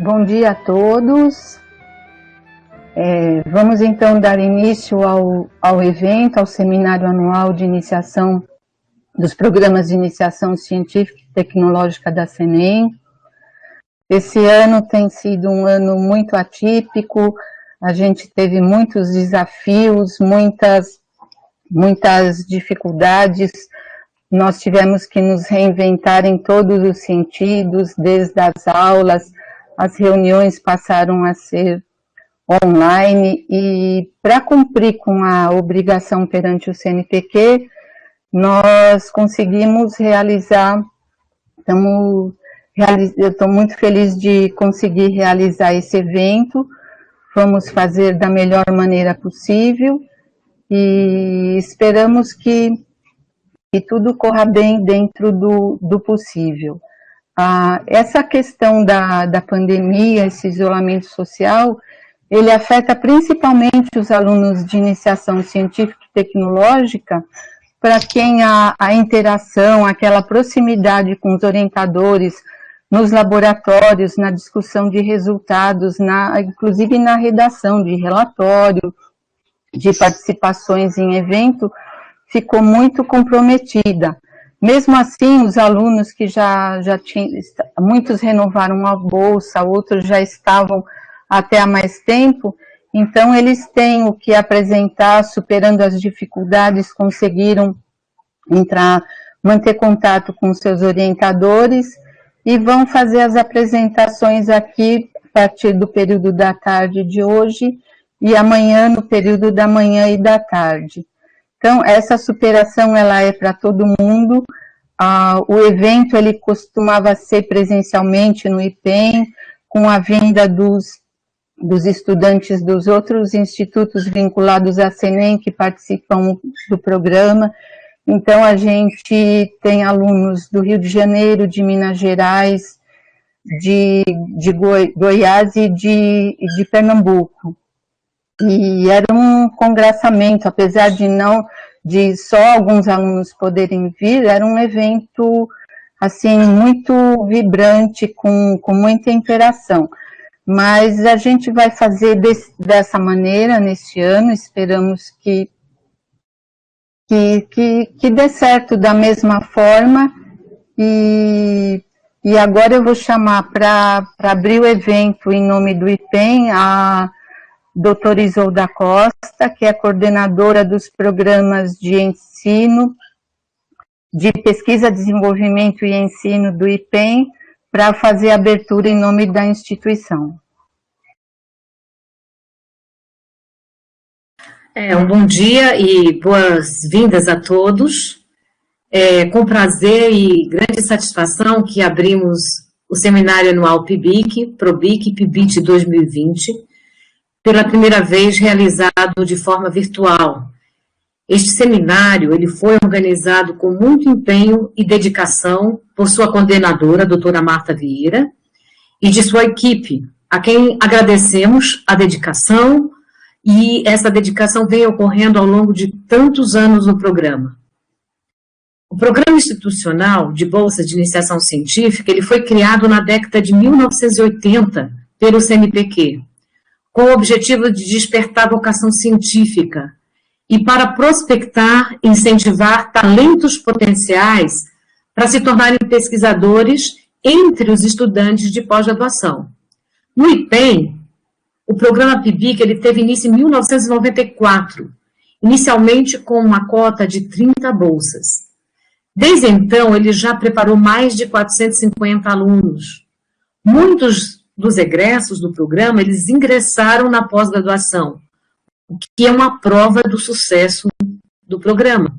Bom dia a todos. Vamos então dar início ao evento, ao seminário anual de iniciação dos programas de iniciação científica e tecnológica da CENEM. Esse ano tem sido um ano muito atípico, a gente teve muitos desafios, muitas dificuldades. Nós tivemos que nos reinventar em todos os sentidos, desde as aulas, as reuniões passaram a ser online, e para cumprir com a obrigação perante o CNPq, nós conseguimos realizar, eu estou muito feliz de conseguir realizar esse evento. Vamos fazer da melhor maneira possível e esperamos que tudo corra bem dentro do possível. Essa questão da pandemia, esse isolamento social, ele afeta principalmente os alunos de iniciação científica e tecnológica, para quem a interação, aquela proximidade com os orientadores, nos laboratórios, na discussão de resultados, inclusive na redação de relatório, de participações em evento, ficou muito comprometida. Mesmo assim, os alunos que já tinham, muitos renovaram a bolsa, outros já estavam até há mais tempo, então eles têm o que apresentar, superando as dificuldades, conseguiram manter contato com seus orientadores e vão fazer as apresentações aqui a partir do período da tarde de hoje e amanhã no período da manhã e da tarde. Então, essa superação ela é para todo mundo. O evento ele costumava ser presencialmente no IPEM, com a vinda dos estudantes dos outros institutos vinculados à CENEM que participam do programa. Então, a gente tem alunos do Rio de Janeiro, de Minas Gerais, de Goiás e de Pernambuco. E era um congraçamento, apesar de só alguns alunos poderem vir, era um evento assim, muito vibrante, com muita interação. Mas a gente vai fazer dessa maneira neste ano, esperamos que dê certo da mesma forma, e agora eu vou chamar para abrir o evento em nome do IPEM a doutora Isolda Costa, que é coordenadora dos programas de ensino, de pesquisa, desenvolvimento e ensino do IPEM, para fazer a abertura em nome da instituição. Um bom dia e boas-vindas a todos. Com prazer e grande satisfação que abrimos o seminário anual PIBIC, PROBIC PIBIT 2020, pela primeira vez realizado de forma virtual. Este seminário ele foi organizado com muito empenho e dedicação por sua coordenadora, a doutora Marta Vieira, e de sua equipe, a quem agradecemos a dedicação, e essa dedicação vem ocorrendo ao longo de tantos anos no programa. O Programa Institucional de Bolsa de Iniciação Científica ele foi criado na década de 1980 pelo CNPq, com o objetivo de despertar vocação científica e para prospectar e incentivar talentos potenciais para se tornarem pesquisadores entre os estudantes de pós-graduação. No IPEM, o programa PIBIC ele teve início em 1994, inicialmente com uma cota de 30 bolsas. Desde então, ele já preparou mais de 450 alunos. Muitos dos egressos do programa, eles ingressaram na pós-graduação, o que é uma prova do sucesso do programa.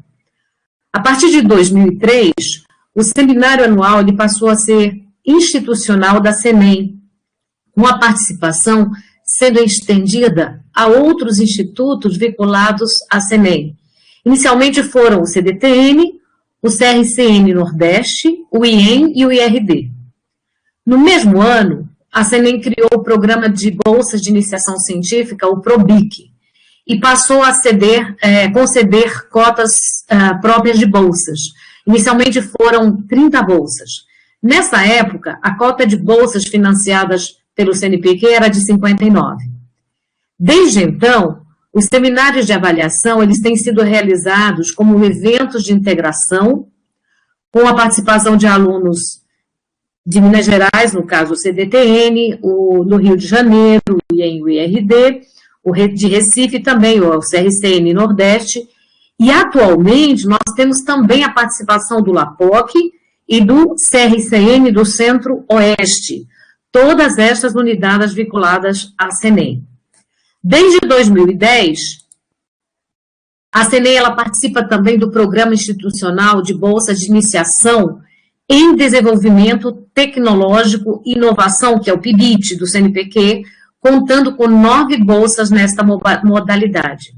A partir de 2003, o seminário anual ele passou a ser institucional da CENEM, com a participação sendo estendida a outros institutos vinculados à CENEM. Inicialmente foram o CDTN, o CRCN Nordeste, o IEM e o IRD. No mesmo ano, a CENEM criou o Programa de Bolsas de Iniciação Científica, o PROBIC, e passou a conceder cotas próprias de bolsas. Inicialmente foram 30 bolsas. Nessa época, a cota de bolsas financiadas pelo CNPq era de 59. Desde então, os seminários de avaliação, eles têm sido realizados como eventos de integração, com a participação de alunos de Minas Gerais, no caso o CDTN, no Rio de Janeiro, o IRD, o de Recife também, o CRCN Nordeste, e atualmente nós temos também a participação do LAPOC e do CRCN do Centro-Oeste, todas estas unidades vinculadas à CENEM. Desde 2010, a CENEM ela participa também do Programa Institucional de Bolsa de Iniciação em Desenvolvimento Tecnológico e Inovação, que é o PIBIT do CNPq, contando com 9 bolsas nesta modalidade.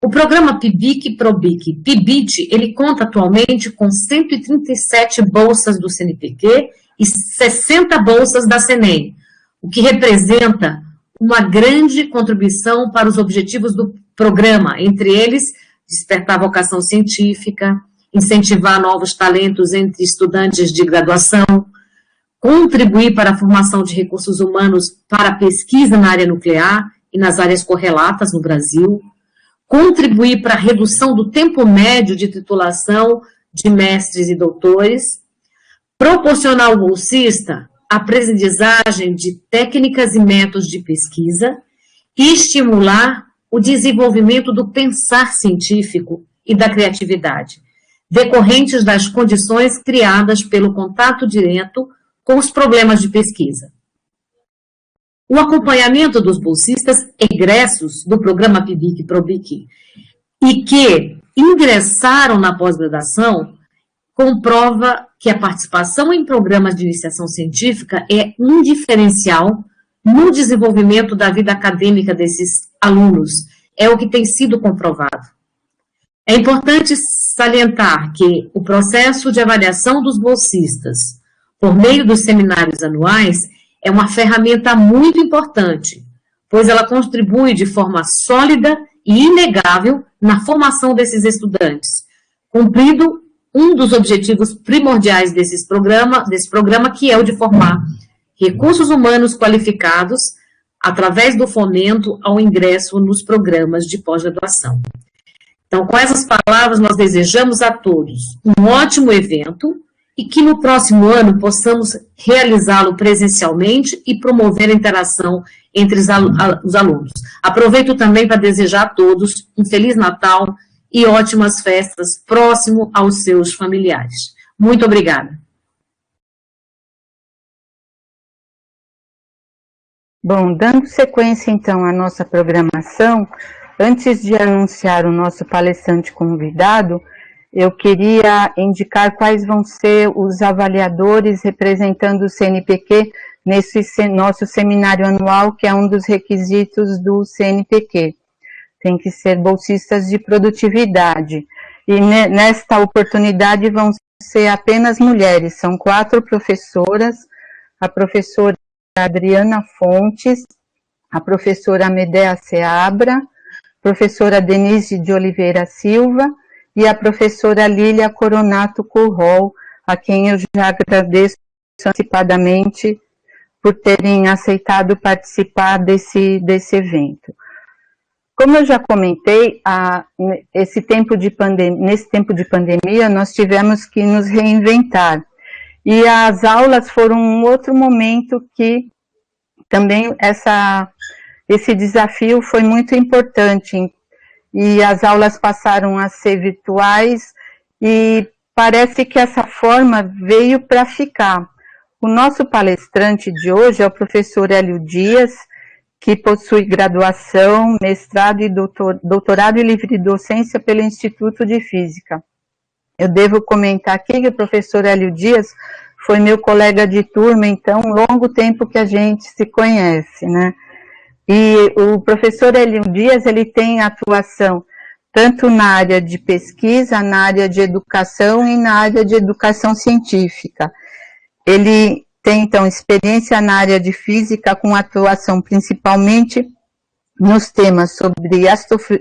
O programa PIBIC-PROBIC, PIBIT, ele conta atualmente com 137 bolsas do CNPq e 60 bolsas da CENEM, o que representa uma grande contribuição para os objetivos do programa, entre eles, despertar a vocação científica, incentivar novos talentos entre estudantes de graduação, contribuir para a formação de recursos humanos para a pesquisa na área nuclear e nas áreas correlatas no Brasil, contribuir para a redução do tempo médio de titulação de mestres e doutores, proporcionar ao bolsista a aprendizagem de técnicas e métodos de pesquisa e estimular o desenvolvimento do pensar científico e da criatividade, decorrentes das condições criadas pelo contato direto com os problemas de pesquisa. O acompanhamento dos bolsistas egressos do programa PIBIC-PROBIC e que ingressaram na pós-graduação comprova que a participação em programas de iniciação científica é um diferencial no desenvolvimento da vida acadêmica desses alunos. É o que tem sido comprovado. É importante salientar que o processo de avaliação dos bolsistas, por meio dos seminários anuais, é uma ferramenta muito importante, pois ela contribui de forma sólida e inegável na formação desses estudantes, cumprindo um dos objetivos primordiais desse programa, que é o de formar recursos humanos qualificados através do fomento ao ingresso nos programas de pós-graduação. Então, com essas palavras, nós desejamos a todos um ótimo evento e que no próximo ano possamos realizá-lo presencialmente e promover a interação entre os alunos. Aproveito também para desejar a todos um Feliz Natal e ótimas festas próximo aos seus familiares. Muito obrigada. Bom, dando sequência então à nossa programação, antes de anunciar o nosso palestrante convidado, eu queria indicar quais vão ser os avaliadores representando o CNPq nesse nosso seminário anual, que é um dos requisitos do CNPq. Tem que ser bolsistas de produtividade. E nesta oportunidade vão ser apenas mulheres. São 4 professoras, a professora Adriana Fontes, a professora Medea Seabra, a professora Denise de Oliveira Silva e a professora Lília Coronato Currol, a quem eu já agradeço antecipadamente por terem aceitado participar desse evento. Como eu já comentei, nesse tempo de pandemia, nós tivemos que nos reinventar. E as aulas foram um outro momento que também esse desafio foi muito importante. E as aulas passaram a ser virtuais e parece que essa forma veio para ficar. O nosso palestrante de hoje é o professor Hélio Dias, que possui graduação, mestrado e doutorado em livre docência pelo Instituto de Física. Eu devo comentar aqui que o professor Hélio Dias foi meu colega de turma, então, longo tempo que a gente se conhece, né? E o professor Hélio Dias, ele tem atuação tanto na área de pesquisa, na área de educação e na área de educação científica. Ele tem, então, experiência na área de física, com atuação principalmente nos temas sobre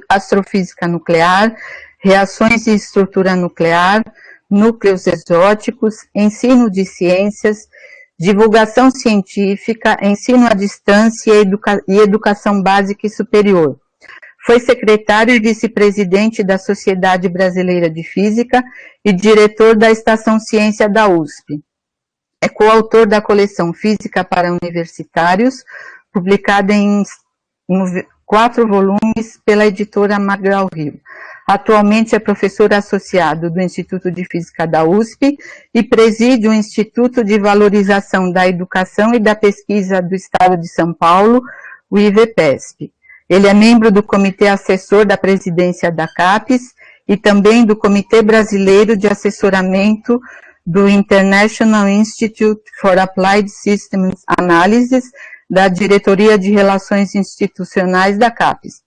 astrofísica nuclear, reações de estrutura nuclear, núcleos exóticos, ensino de ciências, divulgação científica, ensino à distância e educação básica e superior. Foi secretário e vice-presidente da Sociedade Brasileira de Física e diretor da Estação Ciência da USP. É coautor da coleção Física para Universitários, publicada em 4 volumes pela editora Magral Rio. Atualmente é professor associado do Instituto de Física da USP e preside o Instituto de Valorização da Educação e da Pesquisa do Estado de São Paulo, o IVPESP. Ele é membro do Comitê Assessor da Presidência da CAPES e também do Comitê Brasileiro de Assessoramento do International Institute for Applied Systems Analysis, da Diretoria de Relações Institucionais da CAPES.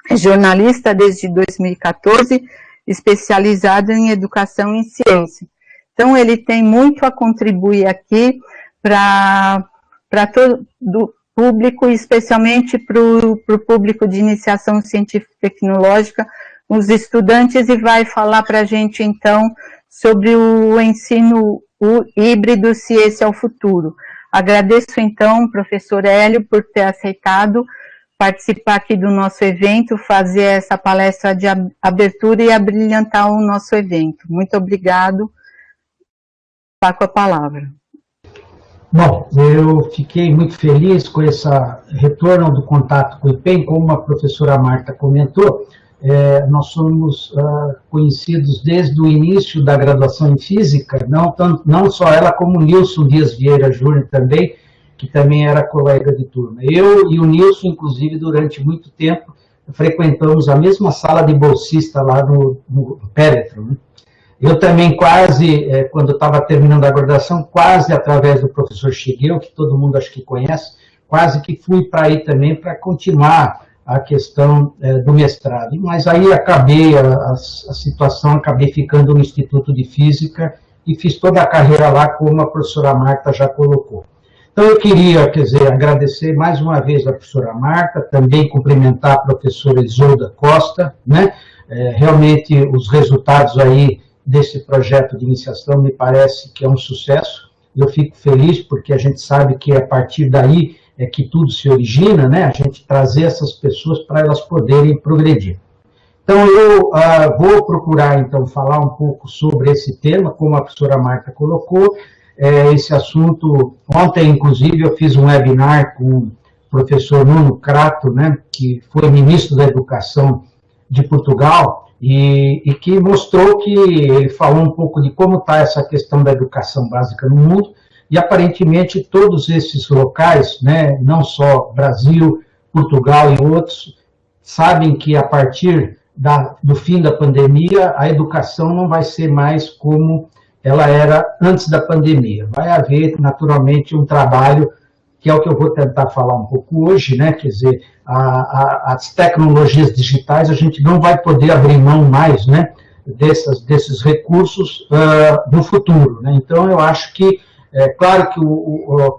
É jornalista desde 2014, especializado em educação e ciência. Então, ele tem muito a contribuir aqui para todo o público, especialmente para o público de iniciação científica e tecnológica, os estudantes, e vai falar para a gente, então, sobre o ensino híbrido, se esse é o futuro. Agradeço, então, professor Hélio, por ter aceitado participar aqui do nosso evento, fazer essa palestra de abertura e abrilhantar o nosso evento. Muito obrigado. Está com a palavra. Bom, eu fiquei muito feliz com esse retorno do contato com o IPEM, como a professora Marta comentou. Nós somos conhecidos desde o início da graduação em Física, não só ela, como o Nilson Dias Vieira Júnior também, que também era colega de turma. Eu e o Nilson, inclusive, durante muito tempo, frequentamos a mesma sala de bolsista lá no Péretro, né? Eu também quase, quando estava terminando a graduação, quase através do professor Shigeo, que todo mundo acho que conhece, quase que fui para aí também para continuar a questão do mestrado. Mas aí acabei a situação, acabei ficando no Instituto de Física e fiz toda a carreira lá, como a professora Marta já colocou. Então, eu queria, agradecer mais uma vez a professora Marta, também cumprimentar a professora Isolda Costa, né? Realmente, os resultados aí desse projeto de iniciação me parece que é um sucesso. Eu fico feliz porque a gente sabe que a partir daí é que tudo se origina, né? A gente trazer essas pessoas para elas poderem progredir. Então, eu vou procurar, então, falar um pouco sobre esse tema, como a professora Marta colocou. Esse assunto, ontem, inclusive, eu fiz um webinar com o professor Nuno Crato, né, que foi ministro da Educação de Portugal, e que mostrou que ele falou um pouco de como está essa questão da educação básica no mundo, e aparentemente todos esses locais, né, não só Brasil, Portugal e outros, sabem que a partir do fim da pandemia, a educação não vai ser mais como ela era antes da pandemia. Vai haver, naturalmente, um trabalho, que é o que eu vou tentar falar um pouco hoje, né? Quer dizer, as tecnologias digitais, a gente não vai poder abrir mão mais, né, desses recursos no futuro, né? Então, eu acho que, claro que,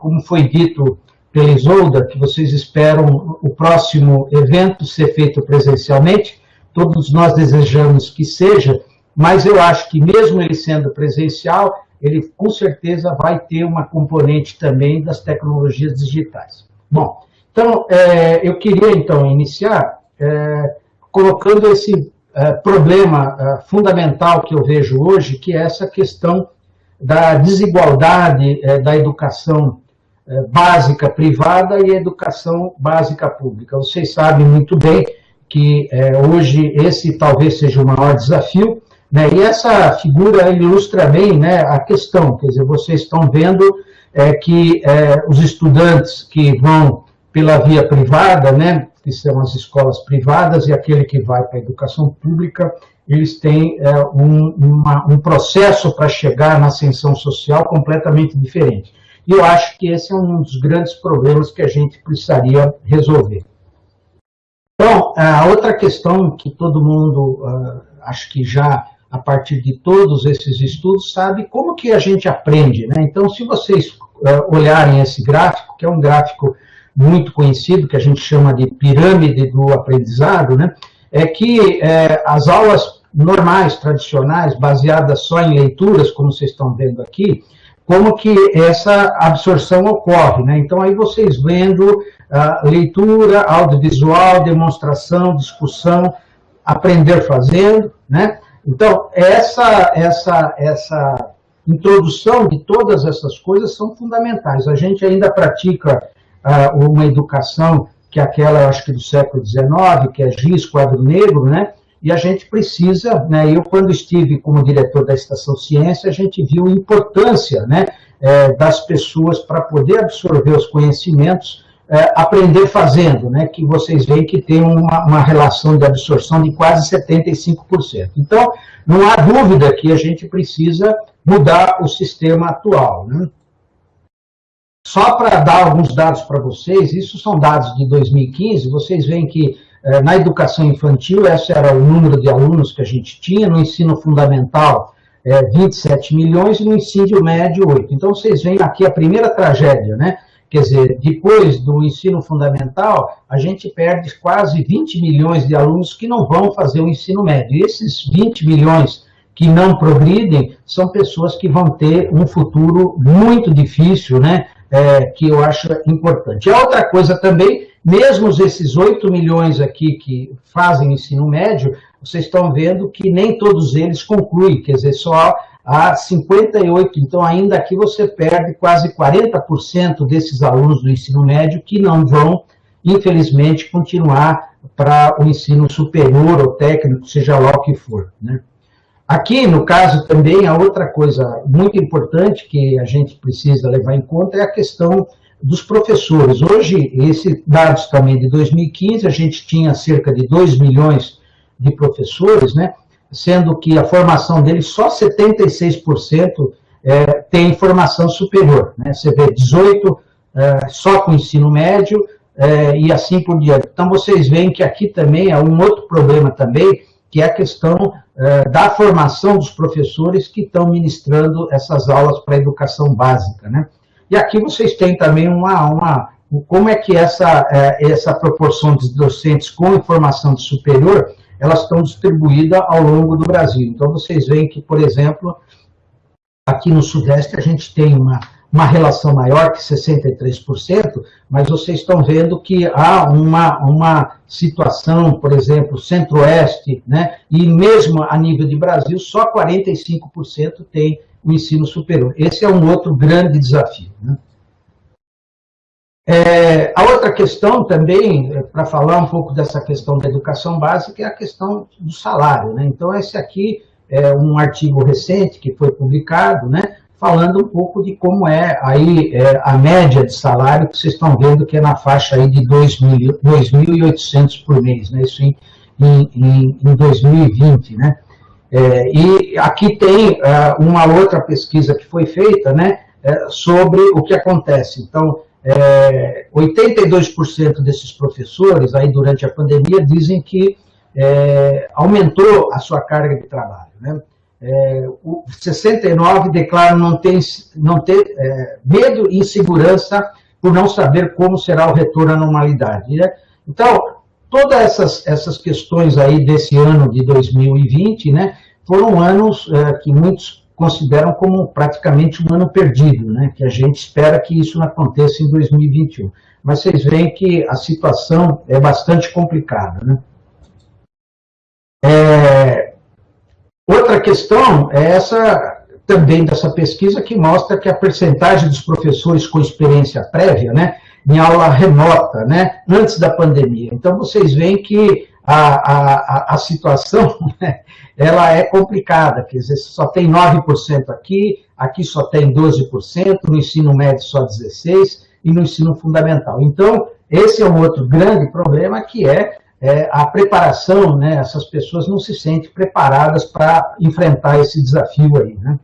como foi dito pela Isolda, que vocês esperam o próximo evento ser feito presencialmente, todos nós desejamos que seja, mas eu acho que mesmo ele sendo presencial, ele com certeza vai ter uma componente também das tecnologias digitais. Bom, então, eu queria então iniciar colocando esse problema fundamental que eu vejo hoje, que é essa questão da desigualdade da educação básica privada e a educação básica pública. Vocês sabem muito bem que hoje esse talvez seja o maior desafio, né? E essa figura ilustra bem, né, a questão, quer dizer, vocês estão vendo que os estudantes que vão pela via privada, né, que são as escolas privadas, e aquele que vai para a educação pública, eles têm um processo para chegar na ascensão social completamente diferente. E eu acho que esse é um dos grandes problemas que a gente precisaria resolver. Então, a outra questão que todo mundo, acho que já a partir de todos esses estudos, sabe como que a gente aprende, né? Então, se vocês olharem esse gráfico, que é um gráfico muito conhecido, que a gente chama de pirâmide do aprendizado, né? É que as aulas normais, tradicionais, baseadas só em leituras, como vocês estão vendo aqui, como que essa absorção ocorre, né? Então, aí vocês vendo leitura, audiovisual, demonstração, discussão, aprender fazendo, né? Então, essa introdução de todas essas coisas são fundamentais. A gente ainda pratica uma educação que é aquela, eu acho que do século XIX, que é GIS, quadro negro, né? E a gente precisa, né? Eu, quando estive como diretor da Estação Ciência, a gente viu a importância, né, das pessoas para poder absorver os conhecimentos, aprender fazendo, né? Que vocês veem que tem uma relação de absorção de quase 75%. Então, não há dúvida que a gente precisa mudar o sistema atual, né? Só para dar alguns dados para vocês, isso são dados de 2015, vocês veem que na educação infantil, esse era o número de alunos que a gente tinha, no ensino fundamental, 27 milhões, e no ensino médio, 8. Então, vocês veem aqui a primeira tragédia, né? Quer dizer, depois do ensino fundamental, a gente perde quase 20 milhões de alunos que não vão fazer o ensino médio. E esses 20 milhões que não progridem são pessoas que vão ter um futuro muito difícil, né? Que eu acho importante. E a outra coisa também, mesmo esses 8 milhões aqui que fazem ensino médio, vocês estão vendo que nem todos eles concluem, quer dizer, só há 58, então ainda aqui você perde quase 40% desses alunos do ensino médio que não vão, infelizmente, continuar para o ensino superior ou técnico, seja lá o que for, né? Aqui, no caso, também, a outra coisa muito importante que a gente precisa levar em conta é a questão dos professores. Hoje, esses dados também de 2015, a gente tinha cerca de 2 milhões de professores, né? Sendo que a formação deles, só 76% tem formação superior, né? Você vê 18% só com ensino médio e assim por diante. Então, vocês veem que aqui também há um outro problema também, que é a questão da formação dos professores que estão ministrando essas aulas para a educação básica, né? E aqui vocês têm também como é que essa proporção de docentes com formação superior, elas estão distribuídas ao longo do Brasil. Então, vocês veem que, por exemplo, aqui no Sudeste a gente tem uma relação maior que 63%, mas vocês estão vendo que há uma situação, por exemplo, Centro-Oeste, né, e mesmo a nível de Brasil, só 45% tem o ensino superior. Esse é um outro grande desafio, né? A outra questão também, para falar um pouco dessa questão da educação básica, é a questão do salário, né? Então, esse aqui é um artigo recente que foi publicado, né, falando um pouco de como aí a média de salário, que vocês estão vendo que é na faixa aí de 2.800 por mês, né? Isso em 2020, né? E aqui tem uma outra pesquisa que foi feita, né, sobre o que acontece. Então, 82% desses professores, aí durante a pandemia, dizem que aumentou a sua carga de trabalho, né? 69% declaram não ter medo e insegurança por não saber como será o retorno à normalidade, né? Então, todas essas questões aí desse ano de 2020, né, foram anos que muitos consideram como praticamente um ano perdido, né, que a gente espera que isso não aconteça em 2021. Mas vocês veem que a situação é bastante complicada, né? Outra questão é essa, também dessa pesquisa, que mostra que a percentagem dos professores com experiência prévia, né, em aula remota, né, antes da pandemia. Então, vocês veem que a situação, né, ela é complicada, quer dizer, só tem 9% aqui só tem 12%, no ensino médio só 16%, e no ensino fundamental. Então, esse é um outro grande problema, que é a preparação, né, essas pessoas não se sentem preparadas para enfrentar esse desafio aí, né?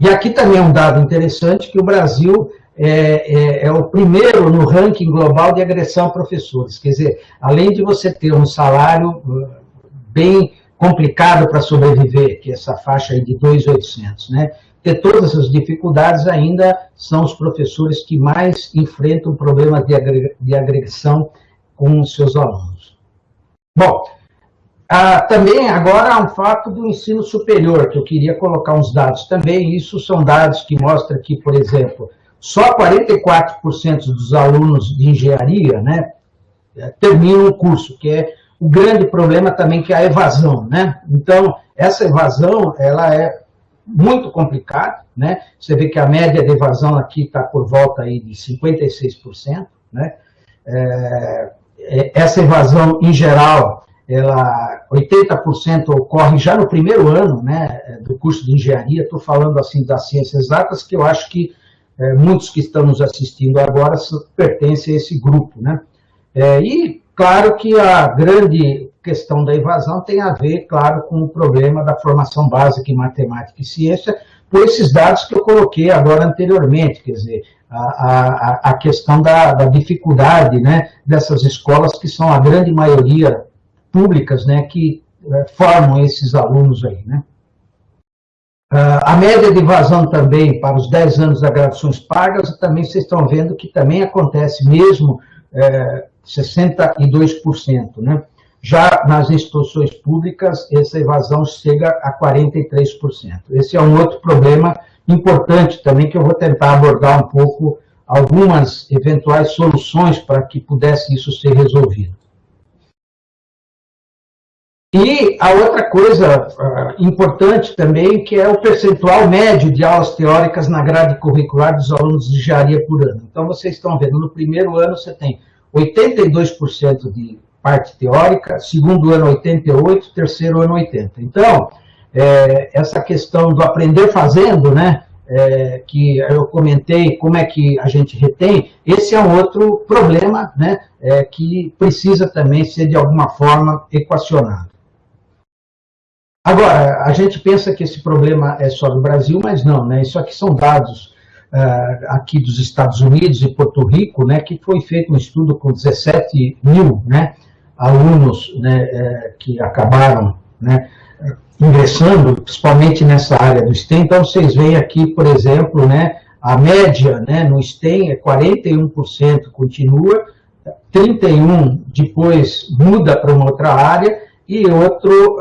E aqui também é um dado interessante, que o Brasil é o primeiro no ranking global de agressão a professores. Quer dizer, além de você ter um salário bem complicado para sobreviver, que é essa faixa aí de 2.800, né? Ter todas essas dificuldades, ainda são os professores que mais enfrentam problemas de agressão com os seus alunos. Bom, Também agora há um fato do ensino superior, que eu queria colocar uns dados também. Isso são dados que mostram que, por exemplo, só 44% dos alunos de engenharia, né, terminam o curso, que é o grande problema também, que é a evasão, né? Então, essa evasão, ela é muito complicada, né? Você vê que a média de evasão aqui está por volta aí de 56%, né? Essa evasão, em geral, 80% ocorre já no primeiro ano, né, do curso de engenharia. Estou falando assim das ciências exatas, que eu acho que muitos que estão nos assistindo agora pertencem a esse grupo, né? E, claro, que a grande questão da evasão tem a ver, claro, com o problema da formação básica em matemática e ciência, por esses dados que eu coloquei agora anteriormente, quer dizer, a questão da dificuldade, né, dessas escolas, que são a grande maioria públicas, né, que formam esses alunos aí, né. A média de evasão também, para os 10 anos das graduações pagas, também vocês estão vendo que também acontece mesmo 62%, né? Já nas instituições públicas, essa evasão chega a 43%. Esse é um outro problema importante também, que eu vou tentar abordar um pouco algumas eventuais soluções para que pudesse isso ser resolvido. E a outra coisa importante também, que é o percentual médio de aulas teóricas na grade curricular dos alunos de engenharia por ano. Então, vocês estão vendo, no primeiro ano você tem 82% de parte teórica, segundo ano 88%, terceiro ano 80%. Então, essa questão do aprender fazendo, né, que eu comentei, como é que a gente retém, esse é um outro problema, né, que precisa também ser, de alguma forma, equacionado. Agora, a gente pensa que esse problema é só do Brasil, mas não, né? Isso aqui são dados aqui dos Estados Unidos e Porto Rico, né, que foi feito um estudo com 17 mil, né, alunos, né, que acabaram, né, ingressando, principalmente nessa área do STEM. Então, vocês veem aqui, por exemplo, né, a média, né, no STEM é 41% continua, 31% depois muda para uma outra área, e outro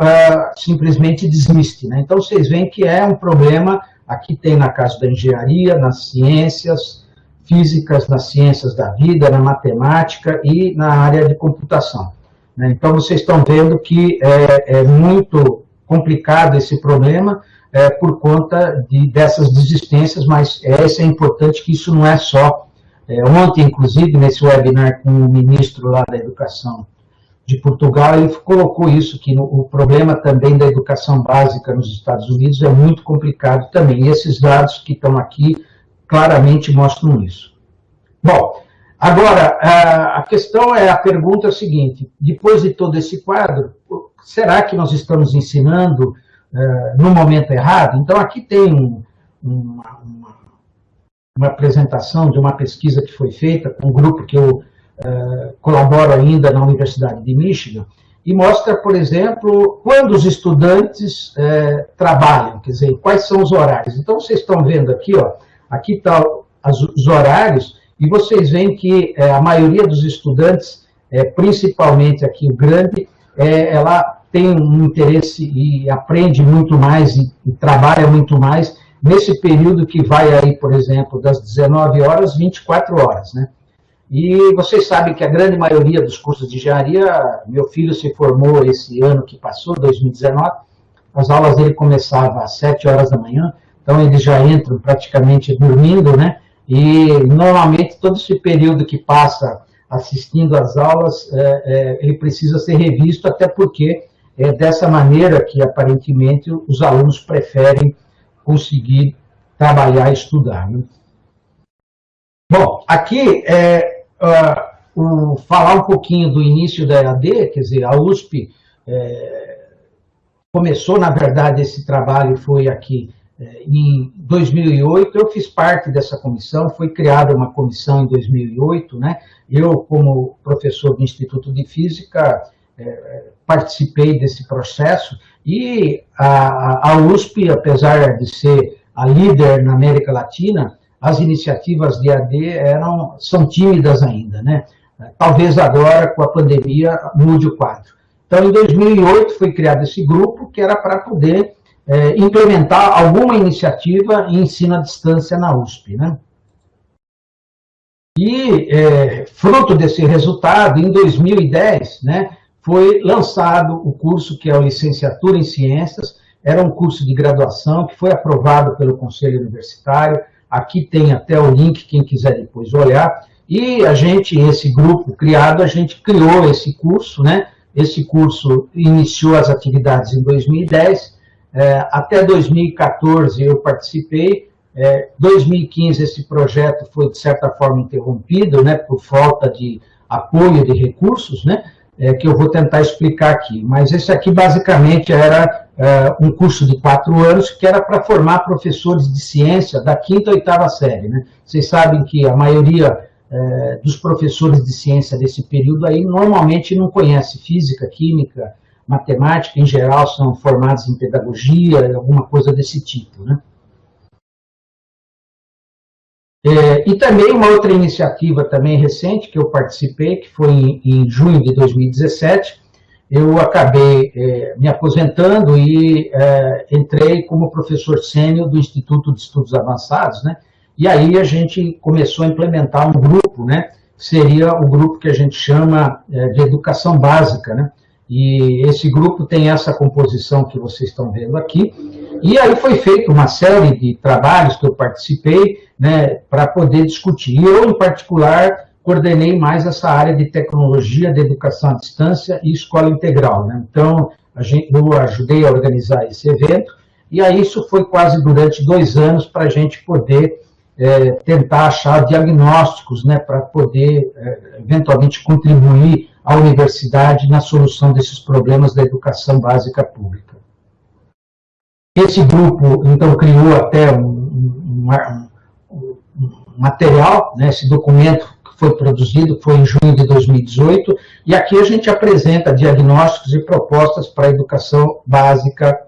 simplesmente desiste, né? Então, vocês veem que é um problema, aqui tem na casa da engenharia, nas ciências físicas, nas ciências da vida, na matemática e na área de computação, né? Então, vocês estão vendo que é muito complicado esse problema por conta dessas desistências, mas é importante que isso não é só. Ontem, inclusive, nesse webinar com o ministro lá da Educação de Portugal, ele colocou isso, que o problema também da educação básica nos Estados Unidos é muito complicado também. E esses dados que estão aqui claramente mostram isso. Bom, agora, a questão a pergunta é a seguinte: depois de todo esse quadro, será que nós estamos ensinando no momento errado? Então, aqui tem uma apresentação de uma pesquisa que foi feita com um grupo que eu colaboro ainda na Universidade de Michigan, e mostra, por exemplo, quando os estudantes trabalham, quer dizer, quais são os horários. Então, vocês estão vendo aqui, ó, aqui estão os horários, e vocês veem que a maioria dos estudantes, principalmente aqui o grande, ela tem um interesse e aprende muito mais e trabalha muito mais nesse período que vai aí, por exemplo, das 19 horas, 24 horas, né? E vocês sabem que a grande maioria dos cursos de engenharia, meu filho se formou esse ano que passou, 2019, as aulas dele começavam às 7 horas da manhã, então eles já entram praticamente dormindo, né? E normalmente todo esse período que passa assistindo às aulas, ele precisa ser revisto, até porque é dessa maneira que aparentemente os alunos preferem conseguir trabalhar e estudar, né? Bom, aqui falar um pouquinho do início da EAD, quer dizer, a USP começou, na verdade, esse trabalho foi aqui em 2008, eu fiz parte dessa comissão, foi criada uma comissão em 2008, né? Eu, como professor do Instituto de Física, participei desse processo, e a USP, apesar de ser a líder na América Latina, as iniciativas de EAD são tímidas ainda, né? Talvez agora, com a pandemia, mude o quadro. Então, em 2008, foi criado esse grupo, que era para poder implementar alguma iniciativa em ensino à distância na USP, né? E, fruto desse resultado, em 2010, né, foi lançado o curso que é a Licenciatura em Ciências. Era um curso de graduação que foi aprovado pelo Conselho Universitário. Aqui tem até o link, quem quiser depois olhar. E a gente, esse grupo criado, a gente criou esse curso, né? Esse curso iniciou as atividades em 2010, até 2014 eu participei. 2015 esse projeto foi, de certa forma, interrompido, né, por falta de apoio de recursos, né, que eu vou tentar explicar aqui. Mas esse aqui, basicamente, era um curso de 4 anos, que era para formar professores de ciência da 5ª e 8ª série. Né? Vocês sabem que a maioria dos professores de ciência desse período aí, normalmente não conhece física, química, matemática, em geral, são formados em pedagogia, alguma coisa desse tipo, né? E também uma outra iniciativa também recente que eu participei, que foi em junho de 2017, eu acabei me aposentando e entrei como professor sênior do Instituto de Estudos Avançados, né? E aí a gente começou a implementar um grupo, né? Que seria o grupo que a gente chama de educação básica, né? E esse grupo tem essa composição que vocês estão vendo aqui. E aí foi feita uma série de trabalhos que eu participei, né, para poder discutir. E eu, em particular, coordenei mais essa área de tecnologia, de educação à distância e escola integral, né? Então, eu ajudei a organizar esse evento, e aí isso foi quase durante 2 anos para a gente poder tentar achar diagnósticos, né, para poder, eventualmente, contribuir à universidade na solução desses problemas da educação básica pública. Esse grupo, então, criou até um material, né, esse documento que foi produzido, foi em junho de 2018, e aqui a gente apresenta diagnósticos e propostas para a educação básica.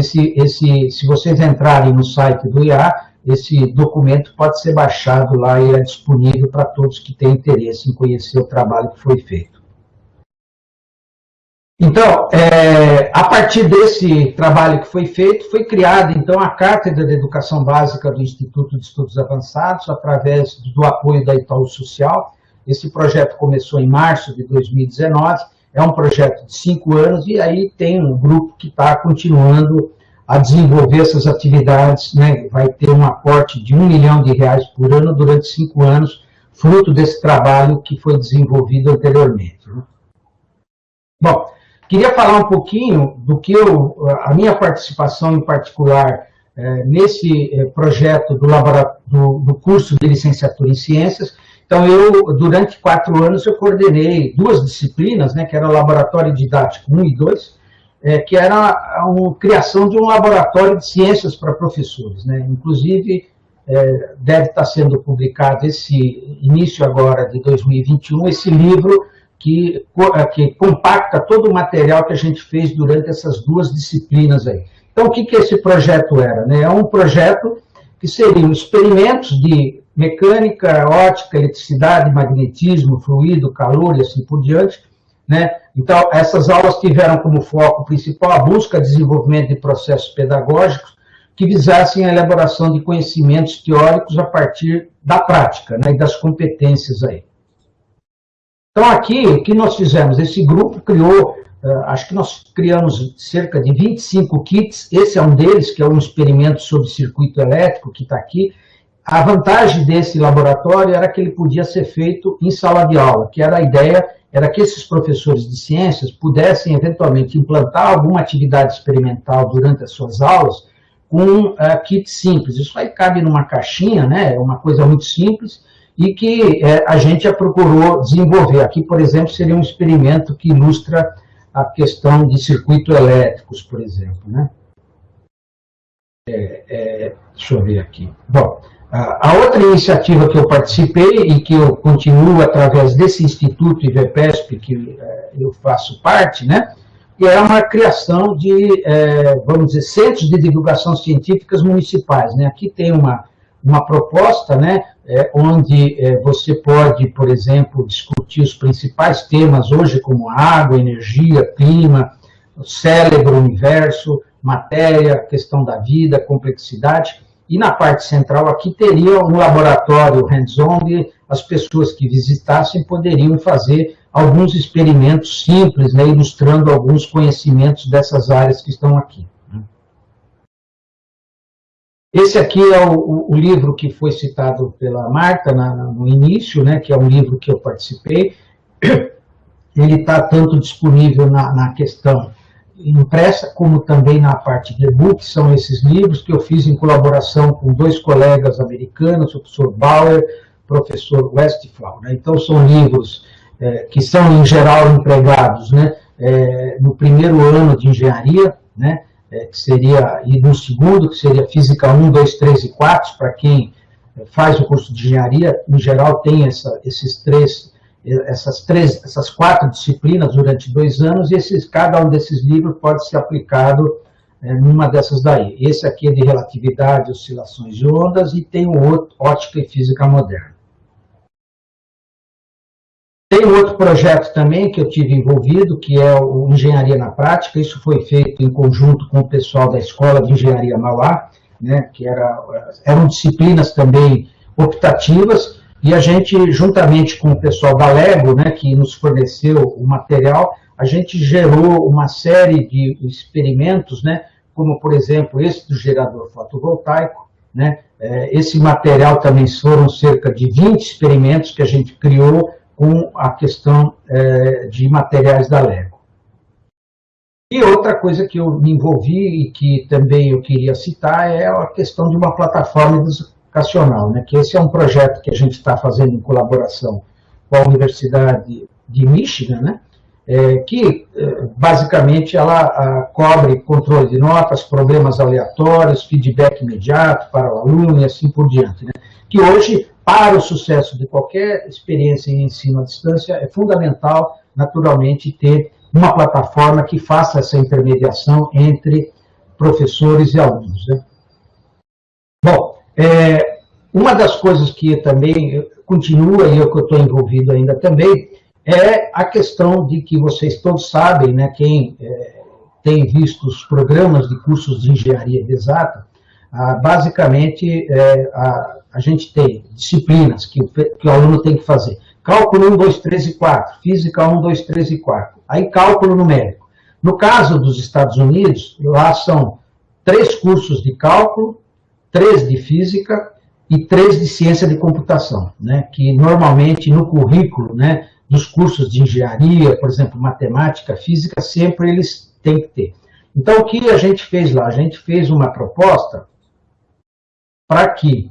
Se vocês entrarem no site do IA, esse documento pode ser baixado lá e é disponível para todos que têm interesse em conhecer o trabalho que foi feito. Então, a partir desse trabalho que foi feito, foi criada, então, a Cátedra de Educação Básica do Instituto de Estudos Avançados, através do apoio da Itaú Social. Esse projeto começou em março de 2019, é um projeto de 5 anos, e aí tem um grupo que está continuando a desenvolver essas atividades, né? Vai ter um aporte de R$1 milhão por ano durante 5 anos, fruto desse trabalho que foi desenvolvido anteriormente, né? Bom, queria falar um pouquinho do que a minha participação em particular nesse projeto do curso de licenciatura em ciências. Então, durante 4 anos, eu coordenei 2 disciplinas, né, que era o Laboratório Didático 1 e 2, que era a criação de um laboratório de ciências para professores, né? Inclusive, deve estar sendo publicado esse início agora de 2021, esse livro que compacta todo o material que a gente fez durante essas 2 disciplinas aí. Então, o que esse projeto era, né? É um projeto que seriam experimentos de mecânica, ótica, eletricidade, magnetismo, fluido, calor e assim por diante, né? Então, essas aulas tiveram como foco principal a busca e desenvolvimento de processos pedagógicos que visassem a elaboração de conhecimentos teóricos a partir da prática, né, e das competências aí. Então, aqui, o que nós fizemos? Esse grupo criou, acho que nós criamos cerca de 25 kits, esse é um deles, que é um experimento sobre circuito elétrico, que está aqui. A vantagem desse laboratório era que ele podia ser feito em sala de aula, que era a ideia, era que esses professores de ciências pudessem, eventualmente, implantar alguma atividade experimental durante as suas aulas com kit simples. Isso aí cabe numa caixinha, né, é uma coisa muito simples, e que a gente procurou desenvolver. Aqui, por exemplo, seria um experimento que ilustra a questão de circuitos elétricos, por exemplo, né? Deixa eu ver aqui. Bom, a outra iniciativa que eu participei e que eu continuo através desse Instituto IVPESP, que eu faço parte, né, e é uma criação de, vamos dizer, centros de divulgação científicas municipais, né? Aqui tem uma proposta, né, onde você pode, por exemplo, discutir os principais temas hoje, como água, energia, clima, o cérebro, o universo, matéria, questão da vida, complexidade. E na parte central aqui teria um laboratório hands-on, onde as pessoas que visitassem poderiam fazer alguns experimentos simples, né, ilustrando alguns conhecimentos dessas áreas que estão aqui. Esse aqui é o livro que foi citado pela Marta no início, né, que é um livro que eu participei. Ele está tanto disponível na questão impressa, como também na parte de e-book. São esses livros que eu fiz em colaboração com 2 colegas americanos, o professor Bauer, o professor Westphal, né? Então, são livros que são, em geral, empregados, né, no primeiro ano de engenharia, né, que seria, e no segundo, que seria Física 1, 2, 3 e 4, para quem faz o curso de engenharia, em geral, tem essas 4 disciplinas durante 2 anos, e cada um desses livros pode ser aplicado numa dessas daí. Esse aqui é de relatividade, oscilações de ondas, e tem o outro, ótica e física moderna. Tem um outro projeto também que eu tive envolvido, que é o Engenharia na Prática. Isso foi feito em conjunto com o pessoal da Escola de Engenharia Mauá, né, que eram disciplinas também optativas, e a gente, juntamente com o pessoal da Lego, né, que nos forneceu o material, a gente gerou uma série de experimentos, né, como, por exemplo, esse do gerador fotovoltaico, né. Esse material também foram cerca de 20 experimentos que a gente criou com a questão de materiais da Lego. E outra coisa que eu me envolvi e que também eu queria citar é a questão de uma plataforma educacional, né, que esse é um projeto que a gente está fazendo em colaboração com a Universidade de Michigan, né, que basicamente ela cobre controle de notas, problemas aleatórios, feedback imediato para o aluno e assim por diante, né, que hoje, para o sucesso de qualquer experiência em ensino à distância, é fundamental, naturalmente, ter uma plataforma que faça essa intermediação entre professores e alunos, né? Bom, uma das coisas que também continua, e eu que estou envolvido ainda também, é a questão de que vocês todos sabem, né, quem tem visto os programas de cursos de engenharia exata, basicamente, a gente tem disciplinas que o aluno tem que fazer. Cálculo 1, 2, 3 e 4. Física 1, 2, 3 e 4. Aí, cálculo numérico. No caso dos Estados Unidos, lá são 3 cursos de cálculo, 3 de física e 3 de ciência de computação, né? Que normalmente no currículo, né, dos cursos de engenharia, por exemplo, matemática, física, sempre eles têm que ter. Então, o que a gente fez lá? A gente fez uma proposta para que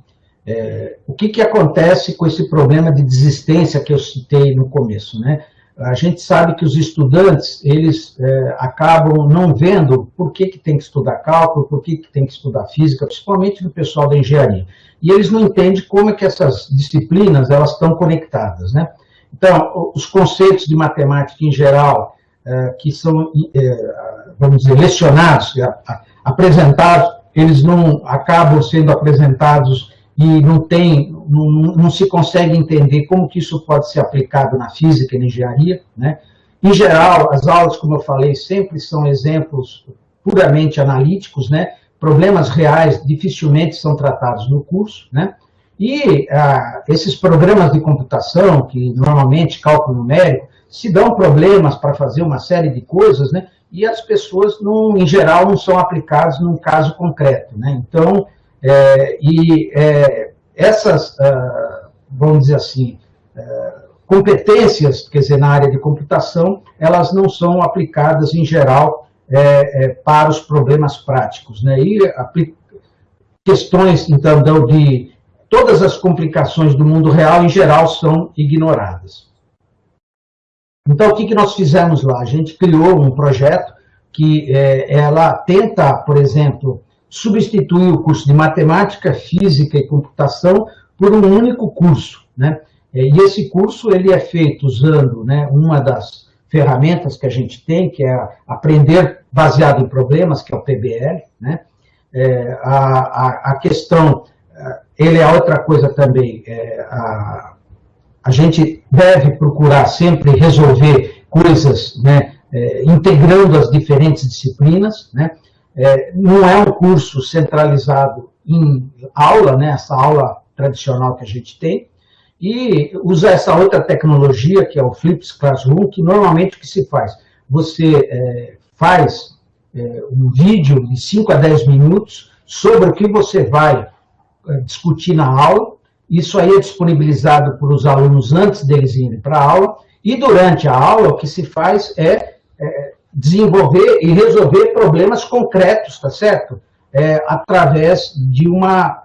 o que acontece com esse problema de desistência que eu citei no começo, né? A gente sabe que os estudantes, eles acabam não vendo por que tem que estudar cálculo, por que tem que estudar física, principalmente do pessoal da engenharia. E eles não entendem como é que essas disciplinas elas estão conectadas, né? Então, os conceitos de matemática em geral, que são, vamos dizer, lecionados, apresentados, eles não acabam sendo apresentados e não se consegue entender como que isso pode ser aplicado na física e na engenharia, né? Em geral, as aulas, como eu falei, sempre são exemplos puramente analíticos, né? Problemas reais dificilmente são tratados no curso, né? E esses programas de computação, que normalmente cálculo numérico, se dão problemas para fazer uma série de coisas, né? E as pessoas, em geral, não são aplicadas num caso concreto, né? Então, essas, vamos dizer assim, competências, quer dizer, na área de computação, elas não são aplicadas, em geral, para os problemas práticos, né? E questões, então, de todas as complicações do mundo real, em geral, são ignoradas. Então, o que nós fizemos lá? A gente criou um projeto que ela tenta, por exemplo, substituir o curso de matemática, física e computação por um único curso, né? E esse curso ele é feito usando, né, uma das ferramentas que a gente tem, que é aprender baseado em problemas, que é o PBL, né? A questão ele é outra coisa também, a gente deve procurar sempre resolver coisas, né, integrando as diferentes disciplinas, né, não é um curso centralizado em aula, né, essa aula tradicional que a gente tem, e usa essa outra tecnologia, que é o Flips Classroom, que normalmente o que se faz? Você faz um vídeo de 5 a 10 minutos sobre o que você vai discutir na aula, isso aí é disponibilizado para os alunos antes deles irem para a aula, e durante a aula o que se faz é desenvolver e resolver problemas concretos, tá certo? Através de uma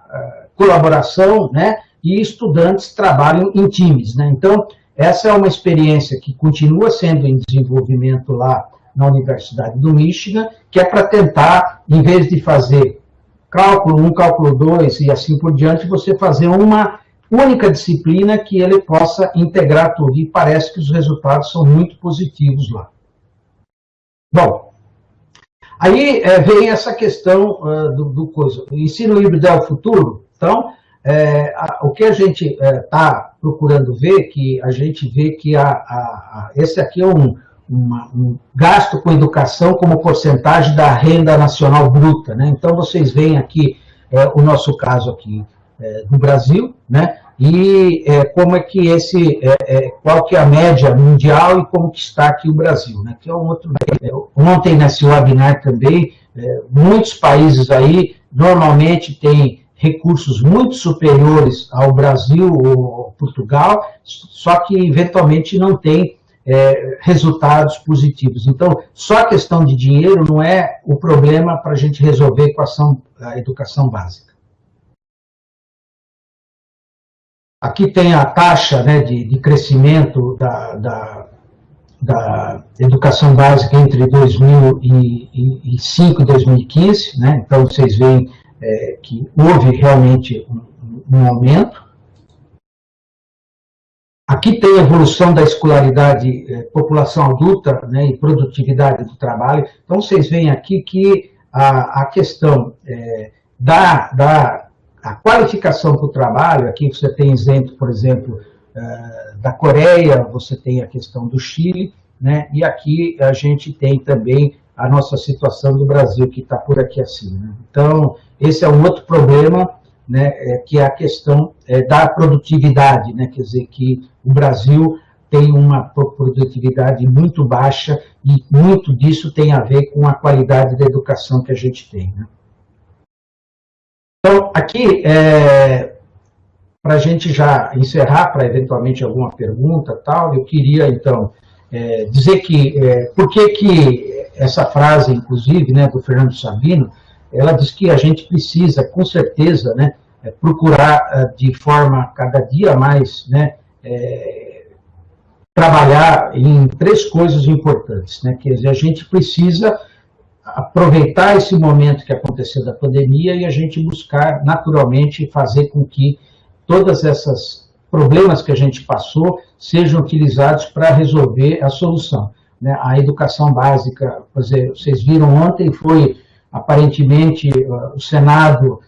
colaboração, né? E estudantes trabalham em times, né? Então, essa é uma experiência que continua sendo em desenvolvimento lá na Universidade do Michigan, que é para tentar, em vez de fazer cálculo 1, cálculo 2 e assim por diante, você fazer uma única disciplina que ele possa integrar tudo, e parece que os resultados são muito positivos lá. Bom, aí vem essa questão do ensino híbrido é o futuro. Então, o que a gente está procurando ver, que a gente vê que esse aqui é um gasto com educação como porcentagem da renda nacional bruta, né? Então, vocês veem aqui o nosso caso aqui no Brasil, né? E como é que qual que é a média mundial e como que está aqui o Brasil, né? Que é um outro. Ontem nesse webinar também, muitos países aí normalmente têm recursos muito superiores ao Brasil ou Portugal, só que eventualmente não tem resultados positivos. Então, só a questão de dinheiro não é o problema para a gente resolver a equação da educação básica. Aqui tem a taxa, né, de crescimento da educação básica entre 2005 e 2015, né? Então vocês veem que houve realmente um aumento. Aqui tem a evolução da escolaridade, população adulta, né, e produtividade do trabalho. Então vocês veem aqui que a questão a qualificação para o trabalho, aqui você tem exemplo, por exemplo, da Coreia, você tem a questão do Chile, né, e aqui a gente tem também a nossa situação do Brasil, que está por aqui assim, né? Então, esse é um outro problema, né, que é a questão da produtividade, né, quer dizer, que o Brasil tem uma produtividade muito baixa e muito disso tem a ver com a qualidade da educação que a gente tem, né? Então, aqui, para a gente já encerrar, para eventualmente alguma pergunta, tal, eu queria, então, dizer que, por que essa frase, inclusive, né, do Fernando Sabino, ela diz que a gente precisa, com certeza, né, procurar de forma cada dia mais, né, trabalhar em 3 coisas importantes, né, quer dizer, a gente precisa aproveitar esse momento que aconteceu da pandemia e a gente buscar, naturalmente, fazer com que todas essas problemas que a gente passou sejam utilizados para resolver a solução, né? A educação básica, por exemplo, vocês viram ontem, foi, aparentemente, o Senado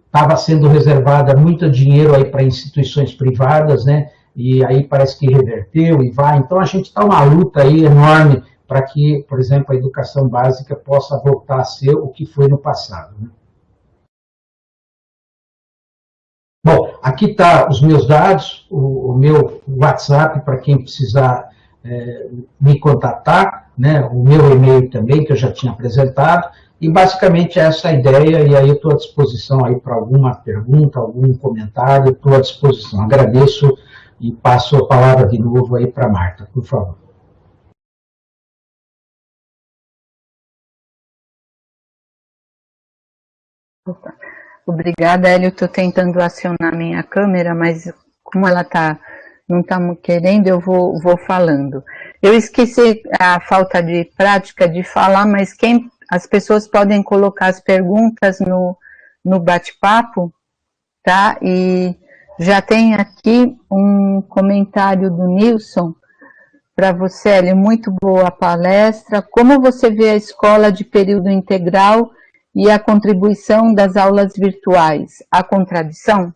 estava sendo reservado muito dinheiro aí para instituições privadas, né? E aí parece que reverteu e vai. Então, a gente está numa luta aí enorme para que, por exemplo, a educação básica possa voltar a ser o que foi no passado, né? Bom, aqui está os meus dados, o meu WhatsApp, para quem precisar me contatar, né? O meu e-mail também, que eu já tinha apresentado, e basicamente essa é a ideia, e aí eu estou à disposição aí para alguma pergunta, algum comentário, estou à disposição. Agradeço e passo a palavra de novo aí para a Marta, por favor. Obrigada, Hélio. Estou tentando acionar minha câmera, mas como ela não está querendo, eu vou falando. Eu esqueci a falta de prática de falar, mas as pessoas podem colocar as perguntas no bate-papo, tá? E já tem aqui um comentário do Nilson para você, Hélio. Muito boa a palestra. Como você vê a escola de período integral e a contribuição das aulas virtuais. Há contradição?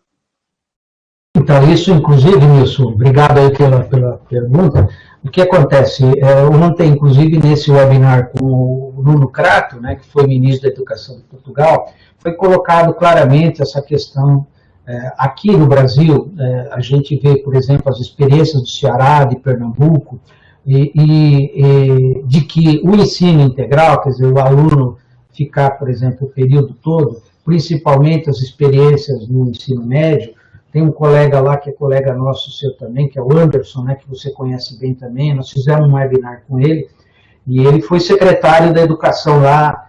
Então, isso, inclusive, Nilson, obrigado aí pela pergunta. O que acontece? Ontem, inclusive, nesse webinar com o Nuno Crato, né, que foi ministro da Educação de Portugal, foi colocado claramente essa questão. Aqui no Brasil, a gente vê, por exemplo, as experiências do Ceará, de Pernambuco, e de que o ensino integral, quer dizer, o aluno ficar, por exemplo, o período todo, principalmente as experiências no ensino médio. Tem um colega lá, que é colega nosso, seu também, que é o Anderson, né, que você conhece bem também. Nós fizemos um webinar com ele, e ele foi secretário da Educação lá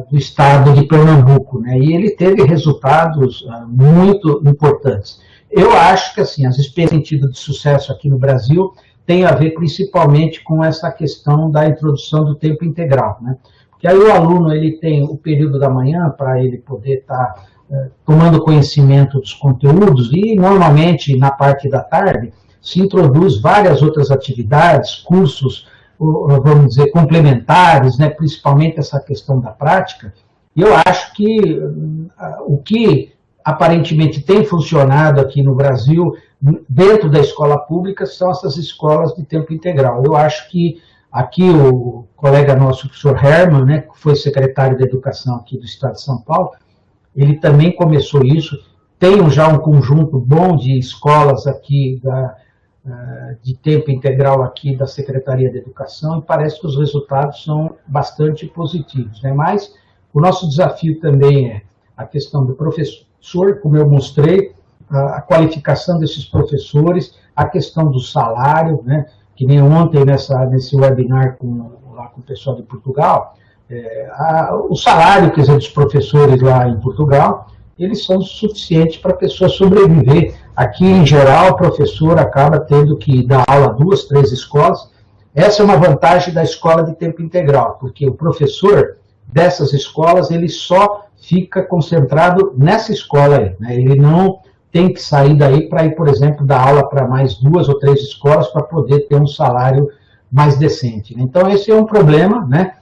do estado de Pernambuco, né, e ele teve resultados muito importantes. Eu acho que, assim, as experiências de sucesso aqui no Brasil têm a ver principalmente com essa questão da introdução do tempo integral, né, porque aí o aluno ele tem o período da manhã para ele poder estar tomando conhecimento dos conteúdos, e normalmente na parte da tarde se introduz várias outras atividades, cursos, vamos dizer, complementares, né, principalmente essa questão da prática. E eu acho que o que aparentemente tem funcionado aqui no Brasil, dentro da escola pública, são essas escolas de tempo integral. Eu acho que aqui o colega nosso, o professor Herman, né, que foi secretário da Educação aqui do Estado de São Paulo, ele também começou isso. Tem já um conjunto bom de escolas aqui de tempo integral aqui da Secretaria de Educação, e parece que os resultados são bastante positivos, né? Mas o nosso desafio também é a questão do professor, como eu mostrei, a qualificação desses professores, a questão do salário, né? Que nem ontem nesse webinar lá com o pessoal de Portugal, o salário, quer dizer, dos professores lá em Portugal, eles são suficientes para a pessoa sobreviver. Aqui, em geral, o professor acaba tendo que dar aula a 2, 3 escolas. Essa é uma vantagem da escola de tempo integral, porque o professor dessas escolas, ele só fica concentrado nessa escola aí, né? Ele não tem que sair daí para ir, por exemplo, dar aula para mais 2 ou 3 escolas para poder ter um salário mais decente, né? Então, esse é um problema, né?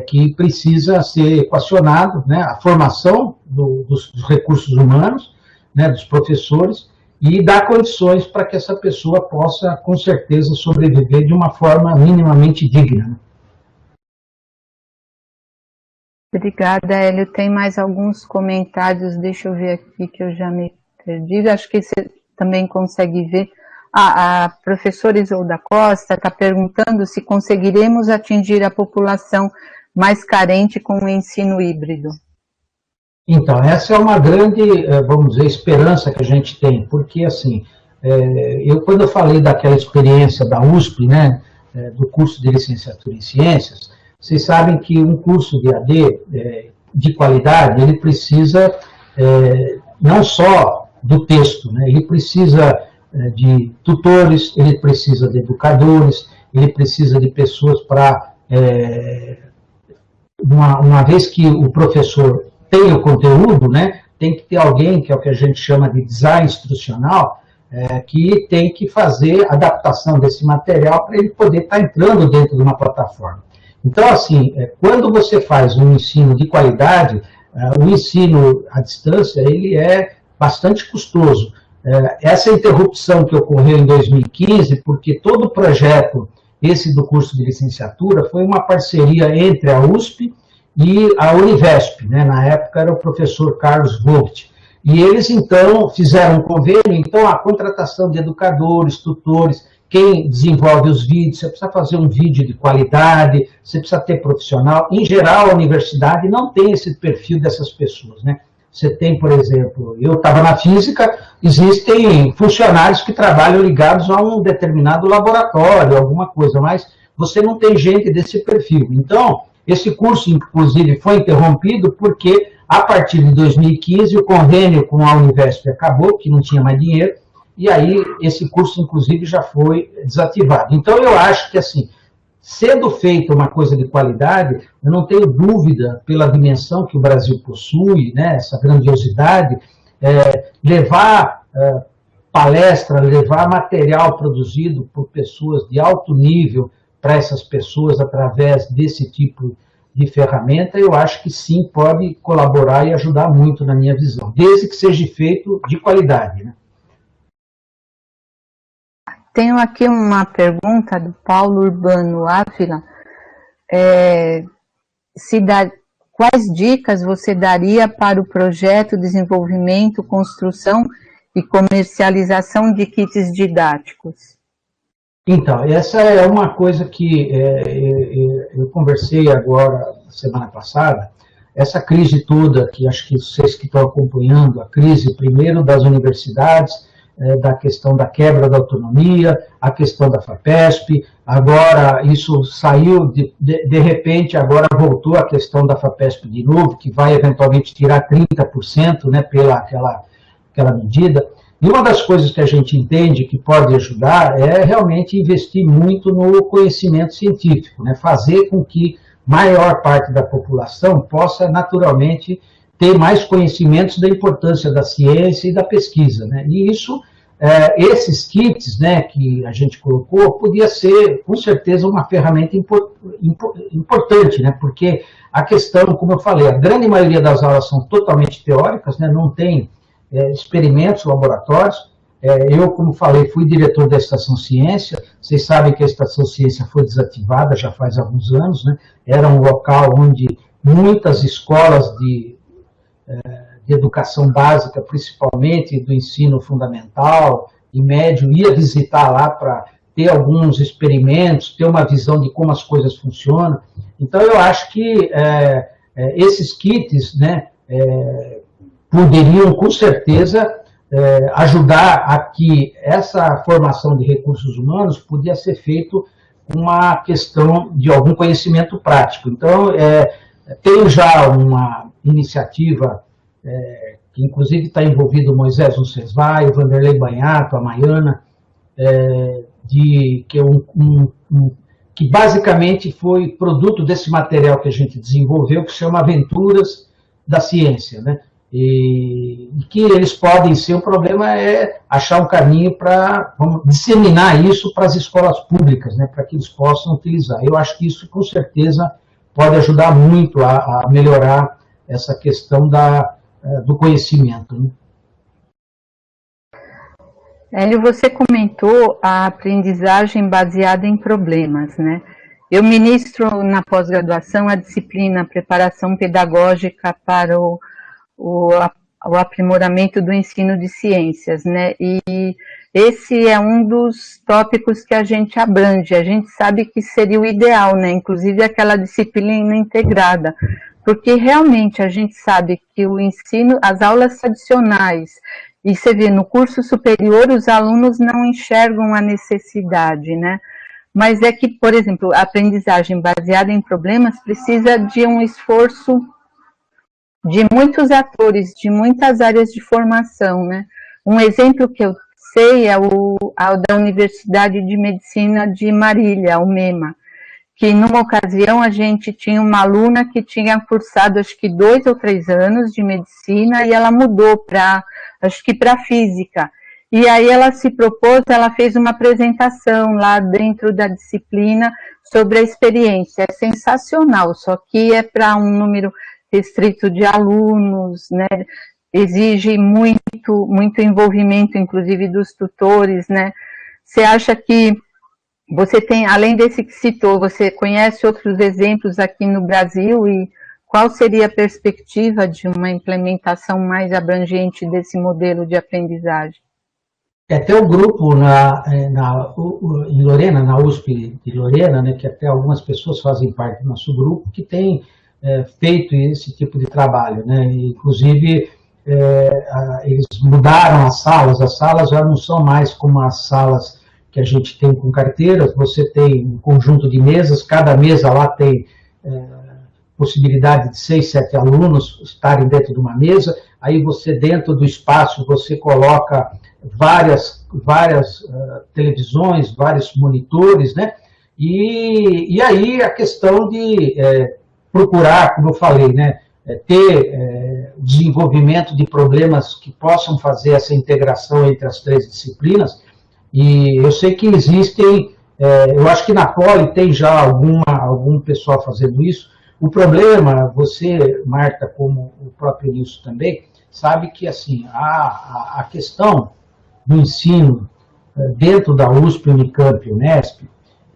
Que precisa ser equacionado, né, a formação dos recursos humanos, né, dos professores, e dar condições para que essa pessoa possa, com certeza, sobreviver de uma forma minimamente digna, né? Obrigada, Hélio. Tem mais alguns comentários, deixa eu ver aqui que eu já me perdi, acho que você também consegue ver. A professora Isolda Costa está perguntando se conseguiremos atingir a população mais carente com o ensino híbrido. Então, essa é uma grande, vamos dizer, esperança que a gente tem, porque, assim, quando eu falei daquela experiência da USP, né, do curso de licenciatura em ciências, vocês sabem que um curso de AD de qualidade, ele precisa não só do texto, né, ele precisa de tutores, ele precisa de educadores, ele precisa de pessoas para, uma vez que o professor tem o conteúdo, né, tem que ter alguém, que é o que a gente chama de design instrucional, que tem que fazer adaptação desse material para ele poder estar entrando dentro de uma plataforma. Então, assim, quando você faz um ensino de qualidade, o ensino à distância, ele é bastante custoso. Essa interrupção que ocorreu em 2015, porque todo o projeto, esse do curso de licenciatura, foi uma parceria entre a USP e a Univesp, né? Na época era o professor Carlos Vogt. E eles, então, fizeram um convênio, então a contratação de educadores, tutores, quem desenvolve os vídeos, você precisa fazer um vídeo de qualidade, você precisa ter profissional. Em geral, a universidade não tem esse perfil dessas pessoas, né? Você tem, por exemplo, eu estava na física, existem funcionários que trabalham ligados a um determinado laboratório, alguma coisa, mas você não tem gente desse perfil. Então, esse curso, inclusive, foi interrompido porque, a partir de 2015, o convênio com a Univesp acabou, que não tinha mais dinheiro, e aí esse curso, inclusive, já foi desativado. Então, eu acho que, assim, sendo feita uma coisa de qualidade, eu não tenho dúvida, pela dimensão que o Brasil possui, né, essa grandiosidade, levar palestra, levar material produzido por pessoas de alto nível para essas pessoas através desse tipo de ferramenta, eu acho que sim, pode colaborar e ajudar muito na minha visão, desde que seja feito de qualidade, né? Tenho aqui uma pergunta do Paulo Urbano Ávila. Quais dicas você daria para o projeto, desenvolvimento, construção e comercialização de kits didáticos? Então, essa é uma coisa que eu conversei agora, semana passada, essa crise toda, que acho que vocês que estão acompanhando, a crise primeiro das universidades, da questão da quebra da autonomia, a questão da FAPESP, agora isso saiu, de repente, agora voltou a questão da FAPESP de novo, que vai eventualmente tirar 30%, né, pela aquela medida. E uma das coisas que a gente entende que pode ajudar é realmente investir muito no conhecimento científico, né? Fazer com que maior parte da população possa naturalmente ter mais conhecimentos da importância da ciência e da pesquisa, né? E isso, esses kits, né, que a gente colocou, podia ser, com certeza, uma ferramenta importante, né? Porque a questão, como eu falei, a grande maioria das aulas são totalmente teóricas, né? Não tem experimentos, laboratórios. Eu, como falei, fui diretor da Estação Ciência. Vocês sabem que a Estação Ciência foi desativada já faz alguns anos, né? Era um local onde muitas escolas de educação básica, principalmente do ensino fundamental e médio, ia visitar lá para ter alguns experimentos, ter uma visão de como as coisas funcionam. Então, eu acho que esses kits, né, poderiam, com certeza, ajudar a que essa formação de recursos humanos podia ser feito uma questão de algum conhecimento prático. Então, tem já uma iniciativa, que inclusive está envolvido o Moisés Uncesvai, o Vanderlei Banhato, a Maiana, que basicamente foi produto desse material que a gente desenvolveu, que se chama Aventuras da Ciência, né? E que eles podem ser, o problema é achar um caminho para disseminar isso para as escolas públicas, né, para que eles possam utilizar. Eu acho que isso, com certeza, pode ajudar muito a melhorar essa questão do conhecimento, né? Hélio, você comentou a aprendizagem baseada em problemas, né? Eu ministro na pós-graduação a disciplina Preparação Pedagógica para o aprimoramento do ensino de ciências, né? E esse é um dos tópicos que a gente abrange. A gente sabe que seria o ideal, né? Inclusive aquela disciplina integrada, porque realmente a gente sabe que o ensino, as aulas tradicionais, e você vê no curso superior os alunos não enxergam a necessidade, né? Mas é que, por exemplo, a aprendizagem baseada em problemas precisa de um esforço de muitos atores, de muitas áreas de formação, né? Um exemplo que eu sei é o da Universidade de Medicina de Marília, o MEMA, que numa ocasião a gente tinha uma aluna que tinha cursado acho que 2 ou 3 anos de medicina e ela mudou para, acho que para física. E aí ela se propôs, ela fez uma apresentação lá dentro da disciplina sobre a experiência. É sensacional, só que é para um número restrito de alunos, né? Exige muito envolvimento, inclusive dos tutores, né? Você acha que você tem, além desse que citou, você conhece outros exemplos aqui no Brasil e qual seria a perspectiva de uma implementação mais abrangente desse modelo de aprendizagem? Até o grupo em Lorena, na USP de Lorena, né, que até algumas pessoas fazem parte do nosso grupo, que tem feito esse tipo de trabalho, né? Inclusive, eles mudaram as salas já não são mais como as salas que a gente tem com carteiras, você tem um conjunto de mesas, cada mesa lá tem possibilidade de 6, 7 alunos estarem dentro de uma mesa, aí você dentro do espaço, você coloca várias televisões, vários monitores, né? E aí a questão de procurar, como eu falei, né, ter desenvolvimento de problemas que possam fazer essa integração entre as 3 disciplinas. E eu sei que existem, eu acho que na Poli tem já algum pessoal fazendo isso, O problema, você, Marta, como o próprio Nilson também, sabe que assim, a questão do ensino dentro da USP, Unicamp e Unesp,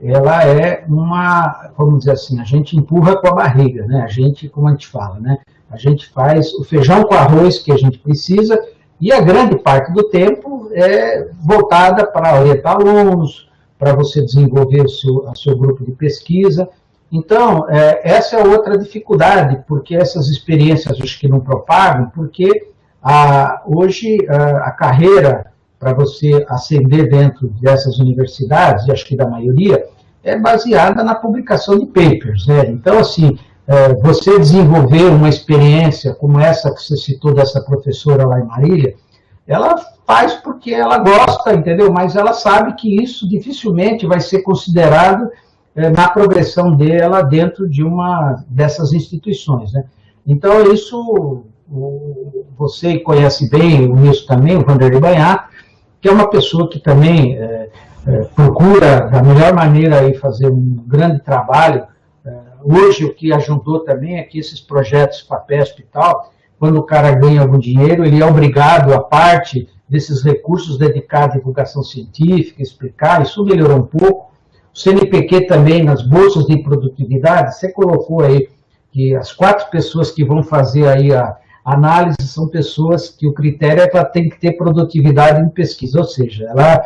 ela é uma, vamos dizer assim, a gente empurra com a barriga, né? A gente, como a gente fala, né? A gente faz o feijão com arroz que a gente precisa e a grande parte do tempo é voltada para orientar alunos, para você desenvolver o seu grupo de pesquisa. Então, essa é outra dificuldade, porque essas experiências acho que não propagam, porque hoje a carreira para você ascender dentro dessas universidades, e acho que da maioria, é baseada na publicação de papers, né? Então, assim, você desenvolver uma experiência como essa que você citou dessa professora lá em Marília, ela faz porque ela gosta, entendeu? Mas ela sabe que isso dificilmente vai ser considerado na progressão dela dentro de uma dessas instituições, né? Então, isso você conhece bem, o Nilson também, o Vanderlei Banhato, que é uma pessoa que também procura, da melhor maneira, aí, fazer um grande trabalho. Hoje, o que ajudou também é que esses projetos FAPESP e tal, quando o cara ganha algum dinheiro, ele é obrigado, a parte desses recursos, dedicar à divulgação científica, explicar, isso melhorou um pouco. O CNPq também, nas bolsas de produtividade, você colocou aí que as 4 pessoas que vão fazer aí a análise são pessoas que o critério é que ela tem que ter produtividade em pesquisa, ou seja, ela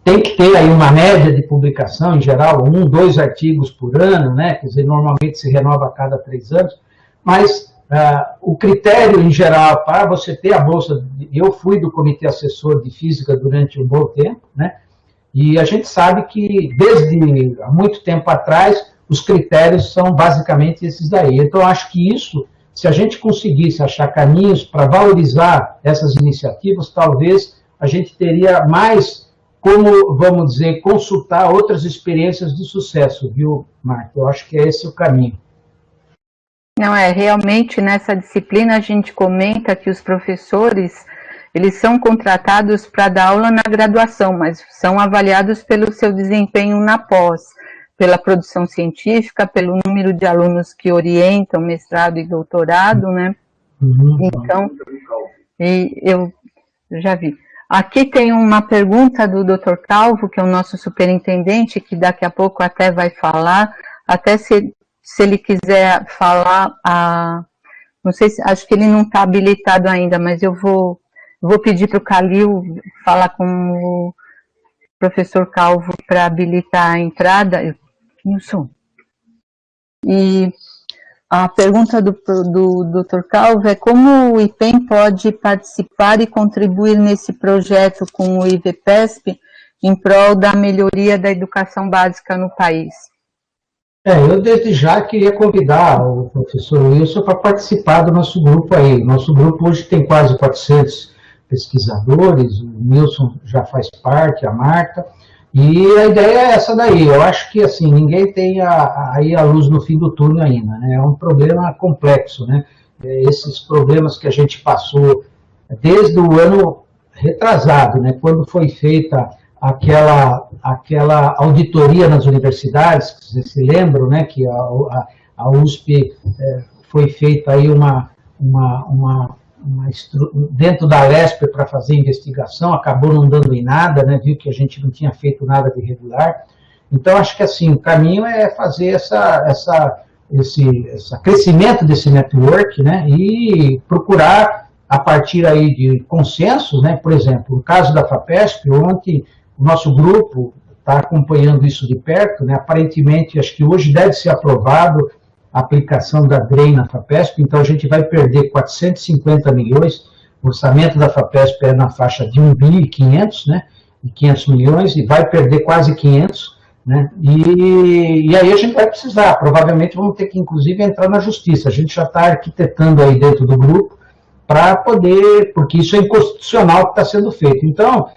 tem que ter aí uma média de publicação, em geral, 1, 2 artigos por ano, né? Quer dizer, normalmente se renova a cada 3 anos, mas o critério, em geral, para você ter a bolsa, eu fui do comitê assessor de física durante um bom tempo, né? E a gente sabe que, desde há muito tempo atrás, os critérios são basicamente esses daí. Então, acho que isso, se a gente conseguisse achar caminhos para valorizar essas iniciativas, talvez a gente teria mais como, vamos dizer, consultar outras experiências de sucesso, viu, Marta? Eu acho que esse é o caminho. Não, realmente nessa disciplina a gente comenta que os professores, eles são contratados para dar aula na graduação, mas são avaliados pelo seu desempenho na pós, pela produção científica, pelo número de alunos que orientam mestrado e doutorado, né? Então, eu já vi. Aqui tem uma pergunta do Dr. Calvo, que é o nosso superintendente, que daqui a pouco até vai falar, até se ele quiser falar, não sei se, acho que ele não está habilitado ainda, mas eu vou pedir para o Calil falar com o professor Calvo para habilitar a entrada. Nilson. E a pergunta do Dr. Calvo é como o IPEM pode participar e contribuir nesse projeto com o IVPESP em prol da melhoria da educação básica no país? Eu desde já queria convidar o professor Wilson para participar do nosso grupo aí. Nosso grupo hoje tem quase 400 pesquisadores, o Nilson já faz parte, a Marta, e a ideia é essa daí. Eu acho que assim, ninguém tem aí a luz no fim do túnel ainda, né? É um problema complexo, né? Esses problemas que a gente passou desde o ano retrasado, né? Quando foi feita aquela auditoria nas universidades, que vocês se lembram, né? Que a USP foi feita aí dentro da Lespe para fazer investigação, acabou não dando em nada, né, viu que a gente não tinha feito nada de irregular. Então, acho que assim, o caminho é fazer esse crescimento desse network, né, e procurar, a partir aí de consensos, né, por exemplo, no caso da FAPESP, ontem o nosso grupo está acompanhando isso de perto, né, aparentemente, acho que hoje deve ser aprovado a aplicação da DREI na FAPESP, então a gente vai perder 450 milhões, o orçamento da FAPESP é na faixa de 1 bi e 500, né, de 500 milhões, e vai perder quase 500, né, e aí a gente vai precisar, provavelmente vamos ter que, inclusive, entrar na justiça, a gente já está arquitetando aí dentro do grupo, para poder, porque isso é inconstitucional que está sendo feito. Então,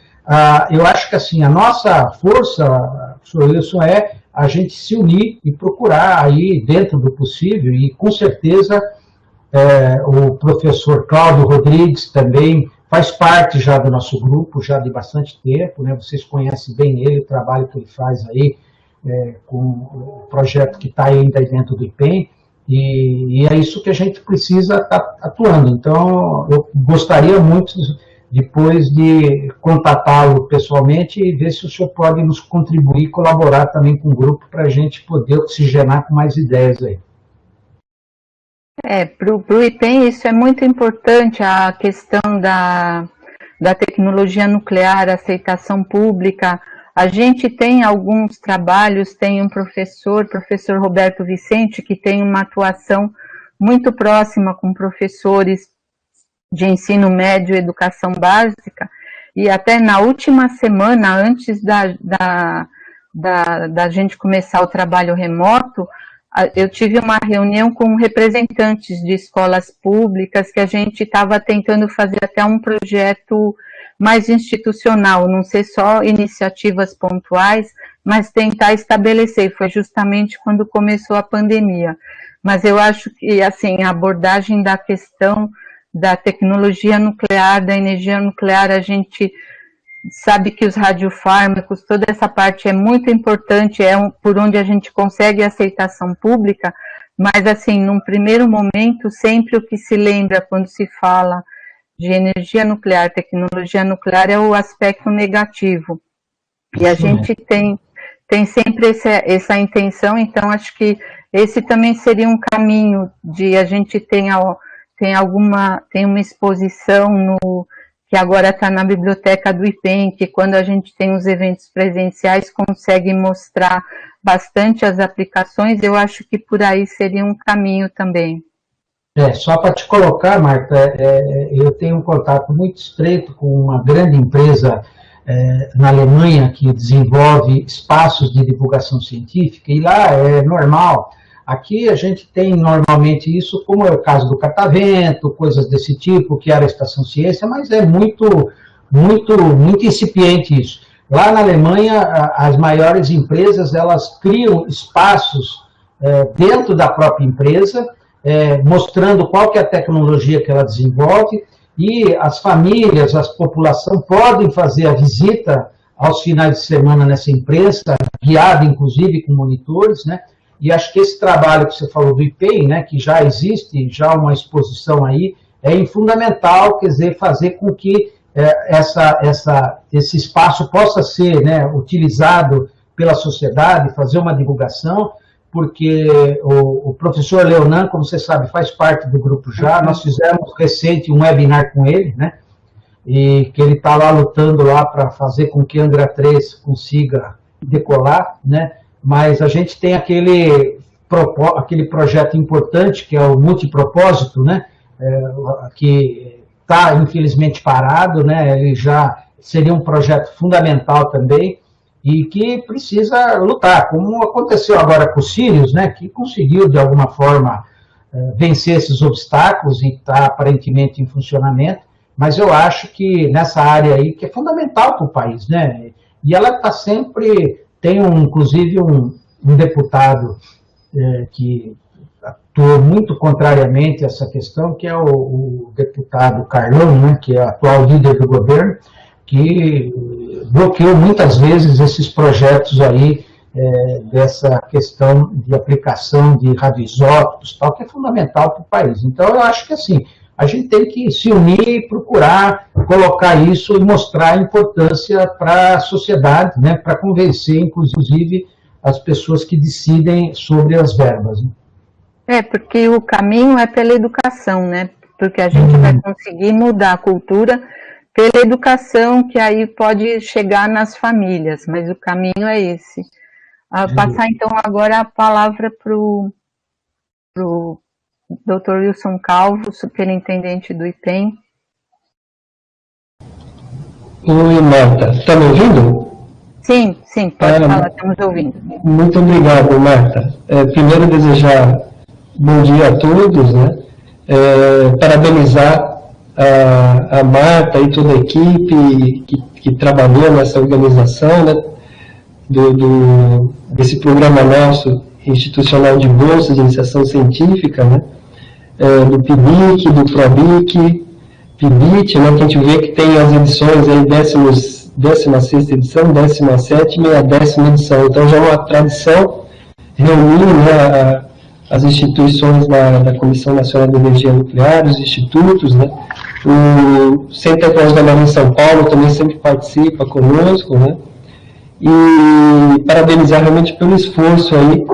eu acho que assim, a nossa força, professor Wilson, é a gente se unir e procurar aí, dentro do possível, e com certeza o professor Cláudio Rodrigues também faz parte já do nosso grupo, já de bastante tempo, né? Vocês conhecem bem ele, o trabalho que ele faz aí com o projeto que está ainda dentro do IPEM, E é isso que a gente precisa estar atuando. Então, eu gostaria muito, depois, de contatá-lo pessoalmente e ver se o senhor pode nos contribuir, colaborar também com o grupo, para a gente poder oxigenar com mais ideias aí. Para o IPEM isso é muito importante, a questão da tecnologia nuclear, aceitação pública. A gente tem alguns trabalhos, tem um professor Roberto Vicente, que tem uma atuação muito próxima com professores de ensino médio e educação básica, e até na última semana, antes da gente começar o trabalho remoto, eu tive uma reunião com representantes de escolas públicas, que a gente estava tentando fazer até um projeto mais institucional, não ser só iniciativas pontuais, mas tentar estabelecer. Foi justamente quando começou a pandemia. Mas eu acho que, assim, a abordagem da questão da tecnologia nuclear, da energia nuclear, a gente sabe que os radiofármacos, toda essa parte é muito importante, por onde a gente consegue aceitação pública, mas, assim, num primeiro momento, sempre o que se lembra quando se fala de energia nuclear, tecnologia nuclear, é o aspecto negativo. E a gente tem sempre essa intenção, então acho que esse também seria um caminho de a gente tem uma exposição que agora está na biblioteca do IPEM, que quando a gente tem os eventos presenciais consegue mostrar bastante as aplicações. Eu acho que por aí seria um caminho também. Só para te colocar, Marta, eu tenho um contato muito estreito com uma grande empresa na Alemanha que desenvolve espaços de divulgação científica, e lá é normal. Aqui a gente tem normalmente isso, como é o caso do Catavento, coisas desse tipo, que era a Estação Ciência, mas é muito incipiente isso. Lá na Alemanha, as maiores empresas, elas criam espaços dentro da própria empresa, mostrando qual que é a tecnologia que ela desenvolve, e as famílias, a população podem fazer a visita aos finais de semana nessa empresa, guiada inclusive com monitores, né? E acho que esse trabalho que você falou do IPEM, né, que já existe, já uma exposição aí, é fundamental, quer dizer, fazer com que esse espaço possa ser, né, utilizado pela sociedade, fazer uma divulgação, porque o professor Leonan, como você sabe, faz parte do grupo já, nós fizemos recente um webinar com ele, né, e que ele está lá lutando lá para fazer com que Angra 3 consiga decolar, né, mas a gente tem aquele projeto importante, que é o multipropósito, né, que está, infelizmente, parado, né, ele já seria um projeto fundamental também, e que precisa lutar, como aconteceu agora com o Sirius, né, que conseguiu, de alguma forma, vencer esses obstáculos e está, aparentemente, em funcionamento, mas eu acho que nessa área aí, que é fundamental para o país, né, e ela está sempre... Tem, inclusive, um deputado que atuou muito contrariamente a essa questão, que é o deputado Carlão, né, que é o atual líder do governo, que bloqueou muitas vezes esses projetos aí, dessa questão de aplicação de radioisótopos, tal, que é fundamental para o país. Então, eu acho que, assim, a gente tem que se unir e procurar colocar isso e mostrar a importância para a sociedade, né, para convencer, inclusive, as pessoas que decidem sobre as verbas. Né? Porque o caminho é pela educação, né? Porque a gente vai conseguir mudar a cultura pela educação, que aí pode chegar nas famílias, mas o caminho é esse. Passar, então, agora a palavra para o Dr. Wilson Calvo, superintendente do IPEM. Oi, Marta. Está me ouvindo? Sim, pode falar, estamos ouvindo. Muito obrigado, Marta. Primeiro, desejar bom dia a todos, né? Parabenizar a Marta e toda a equipe que trabalhou nessa organização, né? Desse programa nosso institucional de bolsas de iniciação científica, né? Do PIBIC, do PROBIC, PIBIT, né, que a gente vê que tem as edições aí, 16ª edição, 17ª e a 10ª edição. Então já é uma tradição reunir, né, as instituições da Comissão Nacional de Energia Nuclear, os institutos, né? O Centro Tecnológico da Marinha em São Paulo também sempre participa conosco, né? E parabenizar realmente pelo esforço aí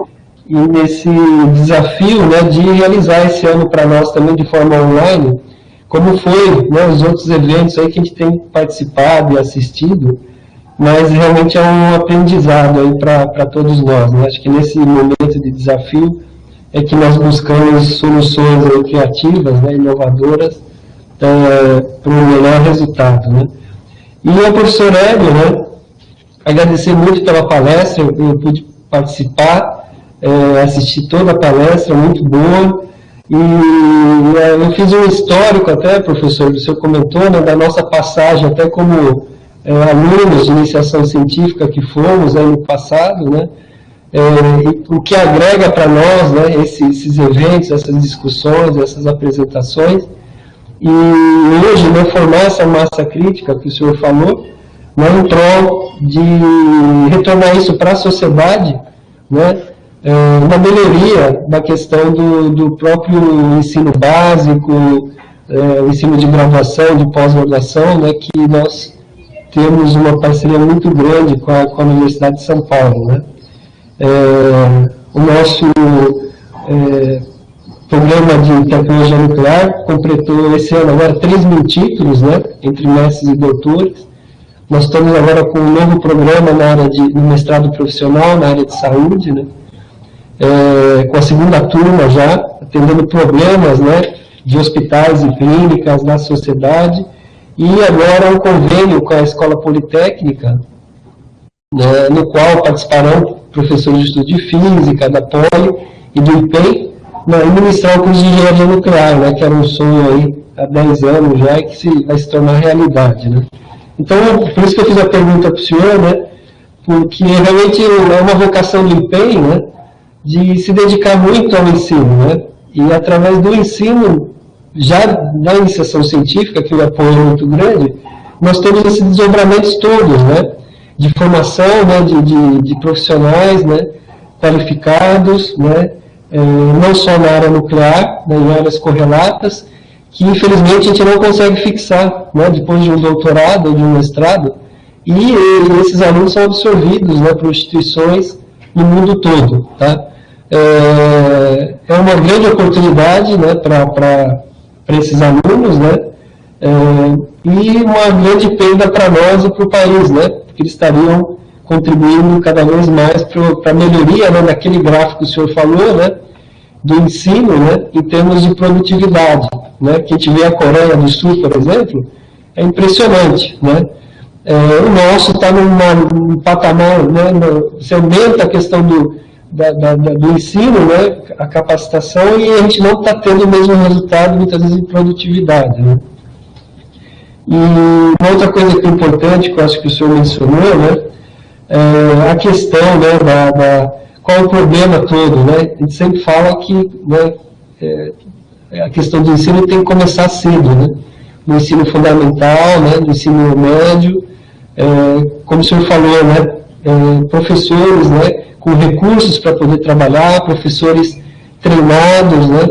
e nesse desafio, né, de realizar esse ano para nós também de forma online, como foi, né, os outros eventos aí que a gente tem participado e assistido, mas realmente é um aprendizado aí para todos nós, né? Acho que nesse momento de desafio é que nós buscamos soluções aí criativas, né, inovadoras, para um melhor resultado, né? E ao professor Hélio, né, agradecer muito pela palestra, eu pude participar, assistir toda a palestra, muito boa, e eu fiz um histórico até, professor, o senhor comentou, né, da nossa passagem, até como alunos de iniciação científica que fomos aí no passado, né, o que agrega para nós, né, esses eventos, essas discussões, essas apresentações, e hoje, né, formar essa massa crítica que o senhor falou, né, em prol de retornar isso para a sociedade, né, uma melhoria da questão do próprio ensino básico, o ensino de graduação, de pós-graduação, né, que nós temos uma parceria muito grande com a Universidade de São Paulo, né. O nosso programa de tecnologia nuclear completou esse ano agora 3.000 títulos, né, entre mestres e doutores. Nós estamos agora com um novo programa na área no mestrado profissional, na área de saúde, né, com a segunda turma já, atendendo problemas, né, de hospitais e clínicas na sociedade, e agora um convênio com a Escola Politécnica, né, no qual participarão professores de estudo de física, da Poli e do IPEM, e ministrar o curso de engenharia nuclear, né, que era um sonho aí há 10 anos já e que vai se tornar realidade, né. Então, por isso que eu fiz a pergunta para o senhor, né, porque realmente é uma vocação do IPEM, né, de se dedicar muito ao ensino, né, e através do ensino, já na iniciação científica, que o apoio é muito grande, nós temos esses desdobramentos todos, né, de formação, né, de profissionais, né, qualificados, né, não só na área nuclear, né, em áreas correlatas, que infelizmente a gente não consegue fixar, né, depois de um doutorado ou de um mestrado, e esses alunos são absorvidos, né, por instituições no mundo todo, tá? É uma grande oportunidade, né, para esses alunos, né, e uma grande perda para nós e para o país, né, porque eles estariam contribuindo cada vez mais para a melhoria, né, daquele gráfico que o senhor falou, né, do ensino, né, em termos de produtividade, né, que a gente vê a Coreia do Sul, por exemplo, é impressionante, né. O nosso está num patamar, né, você aumenta a questão do ensino, né, a capacitação, e a gente não está tendo o mesmo resultado, muitas vezes, em produtividade, né. E uma outra coisa que é importante, que eu acho que o senhor mencionou, né, a questão, né, qual é o problema todo, né, a gente sempre fala que, né, a questão do ensino tem que começar cedo, né, no ensino fundamental, né, no ensino médio, como o senhor falou, né, professores, né, com recursos para poder trabalhar, professores treinados, né,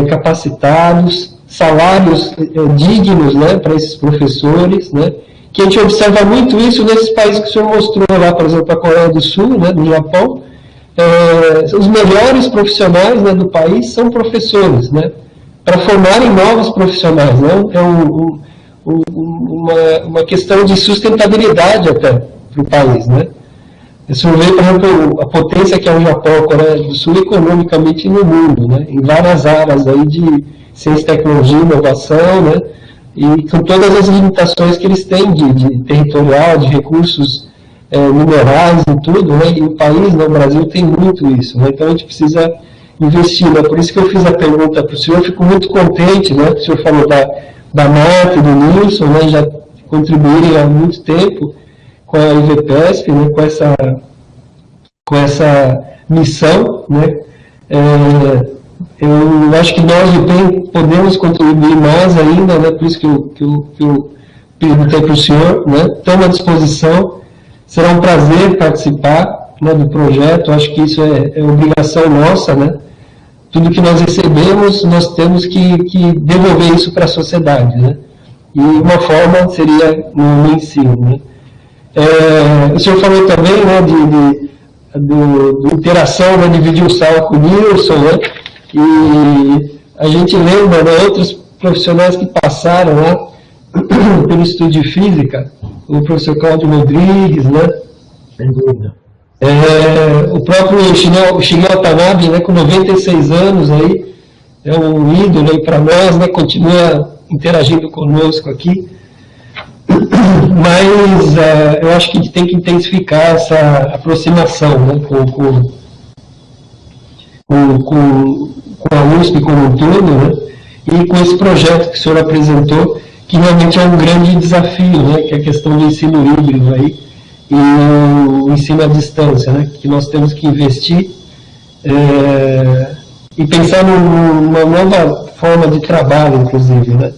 capacitados, salários dignos, né, para esses professores, né, que a gente observa muito isso nesses países que o senhor mostrou lá, por exemplo, a Coreia do Sul, né, no Japão. Os melhores profissionais, né, do país são professores, né, para formarem novos profissionais, né, uma questão de sustentabilidade até para o país, né. O senhor vê, por exemplo, a potência que é o Japão, a Coreia do Sul, economicamente no mundo, né, em várias áreas aí de ciência, tecnologia, inovação, né, e com todas as limitações que eles têm de territorial, de recursos minerais e tudo, né, e o país, no Brasil, tem muito isso, né, então a gente precisa investir, né, por isso que eu fiz a pergunta para o senhor, fico muito contente, né, o senhor falou da Marta e do Nilson, né, já contribuírem há muito tempo com a IVPESP, né, com essa missão, né, eu acho que nós podemos contribuir mais ainda, né, por isso que eu perguntei para o senhor, né, estamos à disposição, será um prazer participar, né, do projeto, acho que isso é obrigação nossa, né, tudo que nós recebemos, nós temos que devolver isso para a sociedade, né? E uma forma seria no ensino, né? O senhor falou também, né, de interação, né, dividir sala com o Nilson, né? E a gente lembra, né, outros profissionais que passaram lá pelo estudo de física, o professor Cláudio Rodrigues, né? Sem dúvida. O próprio Shigeru Watanabe, né, com 96 anos, aí, é um ídolo para nós, né, continua interagindo conosco aqui. Mas eu acho que tem que intensificar essa aproximação, né, com a USP como um todo, né, e com esse projeto que o senhor apresentou, que realmente é um grande desafio, né, que é a questão do ensino híbrido aí, e o ensino à distância, né, que nós temos que investir e pensar numa nova forma de trabalho, inclusive, né,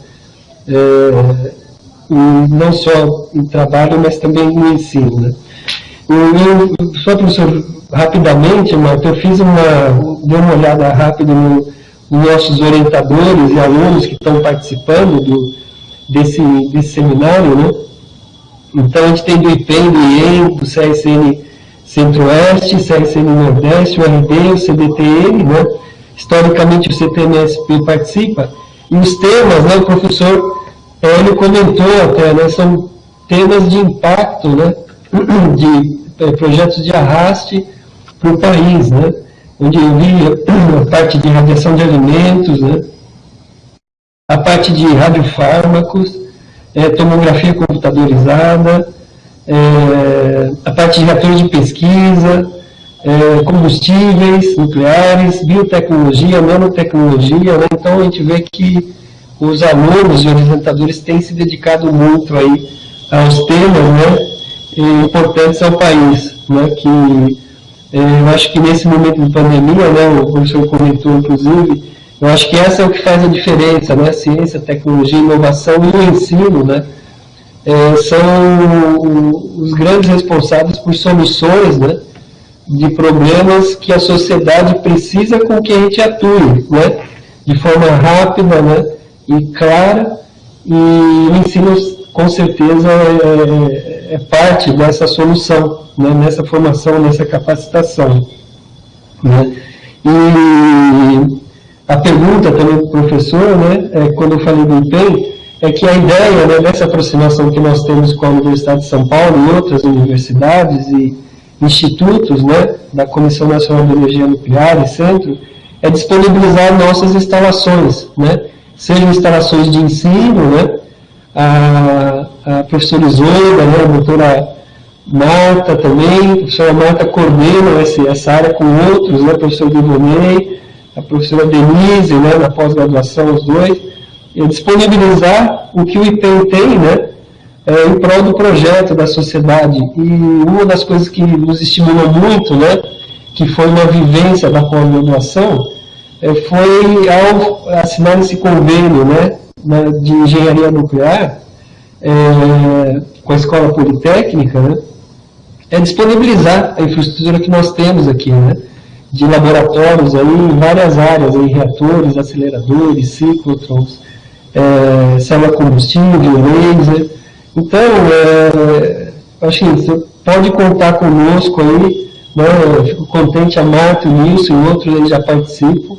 e não só em trabalho, mas também no ensino, né. Só, professor, rapidamente, Marta, eu dei uma olhada rápida nos nossos orientadores e alunos que estão participando desse seminário, né. Então, a gente tem do IPEM, do IEM, do CSN Centro-Oeste, CSN Nordeste, o RD, o CDTN, né? Historicamente o CTMSP participa, e os temas, né, o professor ele comentou até, né, são temas de impacto, né, de projetos de arraste para o país, né, onde eu vi a parte de radiação de alimentos, né, a parte de radiofármacos, tomografia computadorizada, a parte de reatores de pesquisa, combustíveis nucleares, biotecnologia, nanotecnologia, né? Então a gente vê que os alunos e orientadores têm se dedicado muito aí aos temas, né, importantes ao país, né, que eu acho que nesse momento de pandemia, né, o professor comentou inclusive, eu acho que essa é o que faz a diferença, né? Ciência, tecnologia, inovação e o ensino, né? São os grandes responsáveis por soluções, né, de problemas que a sociedade precisa com que a gente atue, né, de forma rápida, né, e clara, e o ensino, com certeza, é parte dessa solução, né, nessa formação, nessa capacitação, né. E a pergunta também do professor, né, quando eu falei do IPEM, é que a ideia, né, dessa aproximação que nós temos com a Universidade de São Paulo e outras universidades e institutos, né, da Comissão Nacional de Energia Nuclear e Centro, é disponibilizar nossas instalações, né, sejam instalações de ensino, né, a professora Isolda, né, a doutora Marta também, a professora Marta coordena essa área com outros, né, o professor Guilherme, a professora Denise, né, na pós-graduação, os dois, e disponibilizar o que o IPEM tem, né, em prol do projeto da sociedade. E uma das coisas que nos estimulou muito, né, que foi uma vivência da pós-graduação, foi ao assinar esse convênio, né, de engenharia nuclear com a Escola Politécnica, né, disponibilizar a infraestrutura que nós temos aqui, né, de laboratórios aí em várias áreas, em reatores, aceleradores, ciclotrons, célula combustível, laser. Então, acho que você pode contar conosco aí, né, eu fico contente, a Marta, o Nilson e outros aí já participam,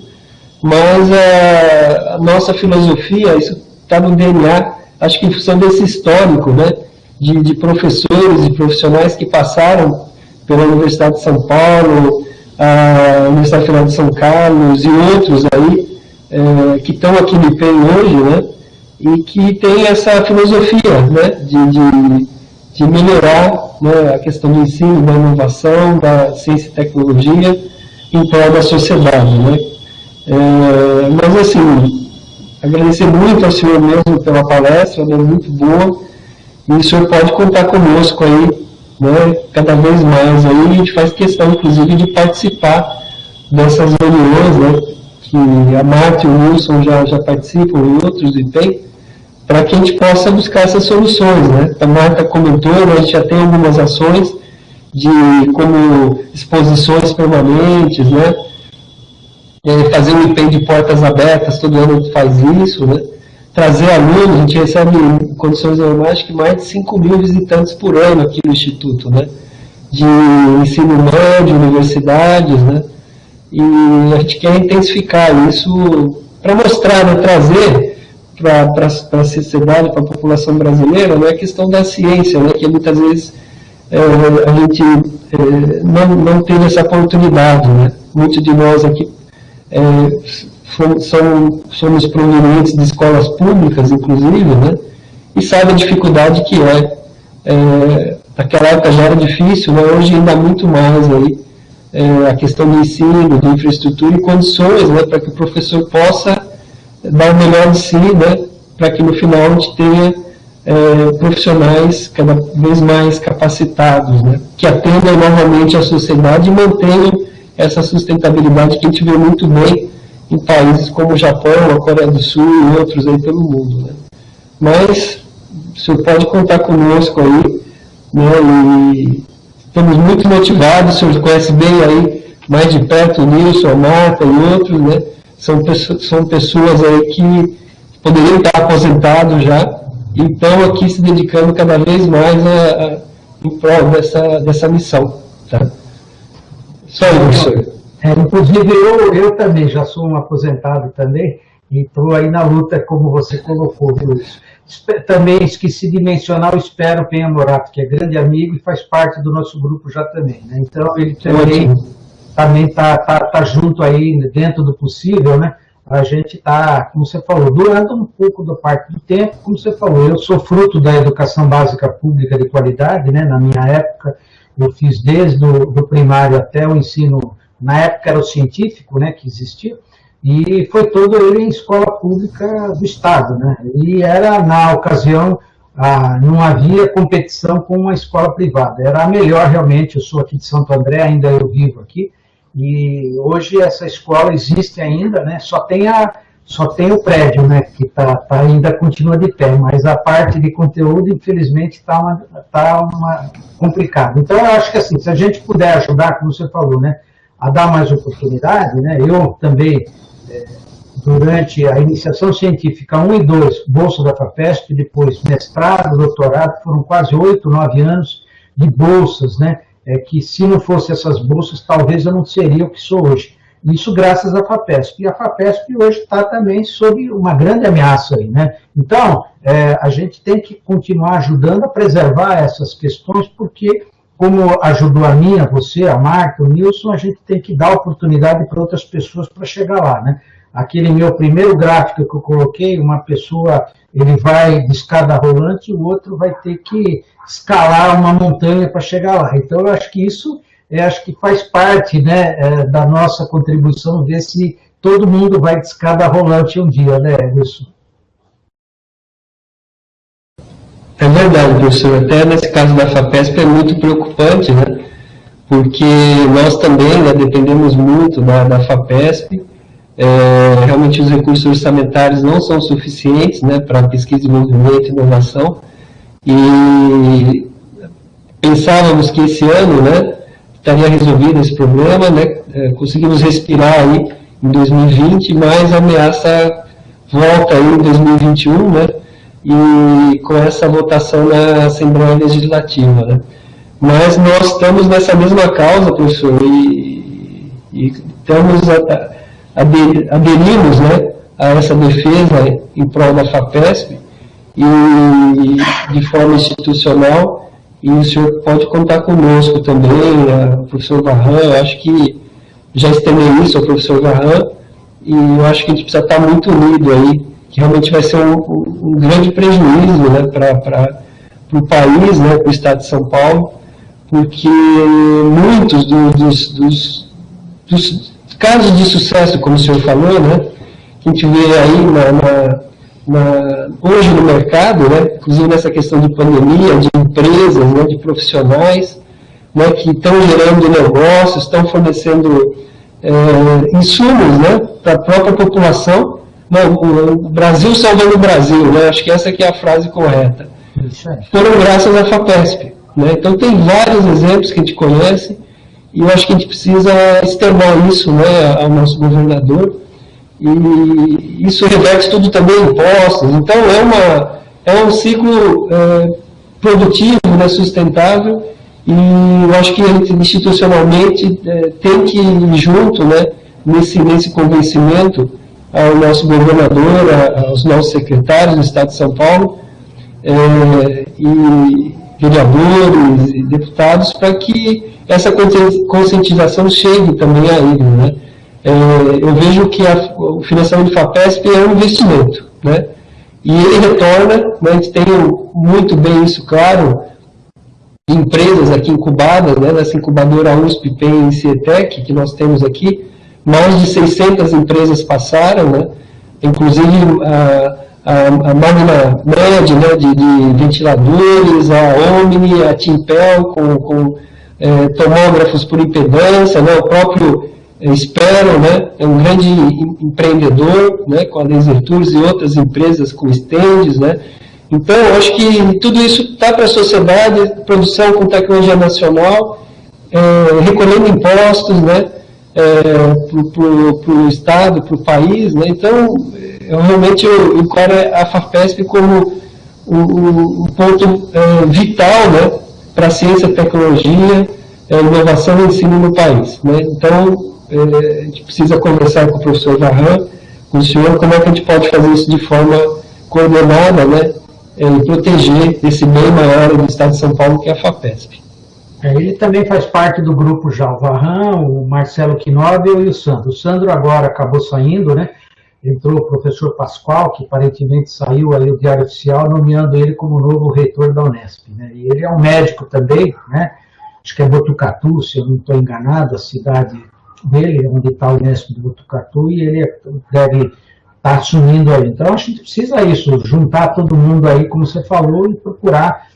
mas a nossa filosofia, isso está no DNA, acho que em função desse histórico, né, de professores e profissionais que passaram pela Universidade de São Paulo, a Universidade Federal de São Carlos e outros aí, que estão aqui no IPEM hoje, né, e que tem essa filosofia, né, de melhorar, né, a questão do ensino, da inovação, da ciência e tecnologia em prol da sociedade, né. Mas, assim, agradecer muito ao senhor mesmo pela palestra, ela é muito boa, e o senhor pode contar conosco aí, né, cada vez mais aí, a gente faz questão, inclusive, de participar dessas reuniões, né, que a Marta e o Wilson já participam e outros do IPEM, para que a gente possa buscar essas soluções, né. A Marta comentou, né, a gente já tem algumas ações como exposições permanentes, né, fazer um IPEM de portas abertas, todo ano faz isso, né? Trazer alunos, a gente recebe em condições normais que mais de 5.000 visitantes por ano aqui no Instituto, né? De ensino médio, universidades, né? E a gente quer intensificar isso para mostrar, né, trazer para a sociedade, para a população brasileira, né, a questão da ciência, né, que muitas vezes a gente não teve essa oportunidade, né? Muitos de nós aqui somos provenientes de escolas públicas, inclusive, né? E sabe a dificuldade que naquela época já era difícil, né? Hoje ainda muito mais aí, a questão do ensino, de infraestrutura e condições, né? Para que o professor possa dar o melhor de si, né? Para que no final a gente tenha profissionais cada vez mais capacitados, né? Que atendam novamente a sociedade e mantenham essa sustentabilidade que a gente vê muito bem em países como o Japão, a Coreia do Sul e outros aí pelo mundo, né? Mas o senhor pode contar conosco aí, né? E estamos muito motivados, o senhor conhece bem aí mais de perto o Nilson, a Marta e outros, né? São pessoas aí que poderiam estar aposentados já, e estão aqui se dedicando cada vez mais em prol dessa missão, tá? Só aí, professor. Inclusive, eu também já sou um aposentado também, e estou aí na luta, como você colocou, viu? Também esqueci de mencionar o Espero Penha Morato, que é grande amigo e faz parte do nosso grupo já também, né? Então, ele também está junto aí, dentro do possível, né? A gente está, como você falou, doando um pouco da parte do tempo, como você falou, eu sou fruto da educação básica pública de qualidade, né? Na minha época, eu fiz desde o primário até o ensino, na época era o científico, né, que existia, e foi todo ele em escola pública do Estado, né? E era, na ocasião, não havia competição com uma escola privada, era a melhor realmente. Eu sou aqui de Santo André, ainda eu vivo aqui, e hoje essa escola existe ainda, né? Só tem o prédio, né, que ainda continua de pé, mas a parte de conteúdo, infelizmente, está complicado. Então, eu acho que assim, se a gente puder ajudar, como você falou, né, a dar mais oportunidade, né? Eu também, durante a iniciação científica 1 e 2, bolsa da FAPESP, depois mestrado, doutorado, foram quase 8, 9 anos de bolsas, né? Que se não fosse essas bolsas, talvez eu não seria o que sou hoje. Isso graças à FAPESP. E a FAPESP hoje está também sob uma grande ameaça aí, né? Então, a gente tem que continuar ajudando a preservar essas questões, porque, como ajudou a mim, a você, a Marta, o Nilson, a gente tem que dar oportunidade para outras pessoas para chegar lá, né? Aquele meu primeiro gráfico que eu coloquei, uma pessoa, ele vai de escada rolante e o outro vai ter que escalar uma montanha para chegar lá. Então, eu acho que isso acho que faz parte, né, da nossa contribuição, ver se todo mundo vai de escada rolante um dia, né, Wilson? É verdade, professor. Até nesse caso da FAPESP é muito preocupante, né? Porque nós também, né, dependemos muito da FAPESP. Realmente os recursos orçamentários não são suficientes, né, para pesquisa, desenvolvimento e inovação. E pensávamos que esse ano, né, estaria resolvido esse problema, né? Conseguimos respirar aí em 2020, mas a ameaça volta aí em 2021, né? E com essa votação na Assembleia Legislativa, né? Mas nós estamos nessa mesma causa, professor, e estamos aderimos, né, a essa defesa em prol da FAPESP e de forma institucional, e o senhor pode contar conosco também, o professor Varran. Eu acho que já externei isso ao professor Varran, e eu acho que a gente precisa estar muito unido aí, que realmente vai ser um grande prejuízo, né, para o país, né, para o Estado de São Paulo, porque muitos dos casos de sucesso, como o senhor falou, né, que a gente vê aí hoje no mercado, né, inclusive nessa questão de pandemia, de empresas, né, de profissionais, né, que estão gerando negócios, estão fornecendo insumos, né, para a própria população. Não, o Brasil salvando o Brasil, né? Acho que essa aqui é a frase correta. Foram graças à FAPESP, né? Então tem vários exemplos que a gente conhece, E eu acho que a gente precisa externar isso, né, ao nosso governador, e isso reverte tudo também em impostos. Então, é um ciclo produtivo, né, sustentável, e eu acho que a gente, institucionalmente, tem que ir junto, né, nesse convencimento ao nosso governador, aos nossos secretários do Estado de São Paulo, e vereadores e deputados, para que essa conscientização chegue também a ele, né? Eu vejo que o financiamento do FAPESP é um investimento, né? E ele retorna, né, a gente tem muito bem isso claro, empresas aqui incubadas, né, nessa incubadora USP, PEN e CIETEC, que nós temos aqui, mais de 600 empresas passaram, né, inclusive a máquina média, né, de ventiladores, a Omni, a Timpel, com tomógrafos por impedância, né, o próprio Espero, né, é um grande empreendedor, né, com a Laser Tours e outras empresas com stands, né. Então, eu acho que tudo isso está para a sociedade, produção com tecnologia nacional, recolhendo impostos, né, para o Estado, para o país, né. Então, eu realmente encaro a FAPESP como um ponto vital, né, para a ciência, tecnologia, inovação e ensino no país, né. Então, a gente precisa conversar com o professor Varran, com o senhor, como é que a gente pode fazer isso de forma coordenada, né, e proteger esse bem maior do Estado de São Paulo, que é a FAPESP. Ele também faz parte do grupo já, o Varran, o Marcelo Quinóbio e o Sandro. O Sandro agora acabou saindo, né? Entrou o professor Pascoal, que aparentemente saiu aí o Diário Oficial, nomeando ele como novo reitor da Unesp, né? E ele é um médico também, né? Acho que é Botucatu, se eu não estou enganado, a cidade dele, onde está o Unesp de Botucatu, e ele deve estar assumindo aí. Então, a gente precisa isso, juntar todo mundo aí, como você falou, e procurar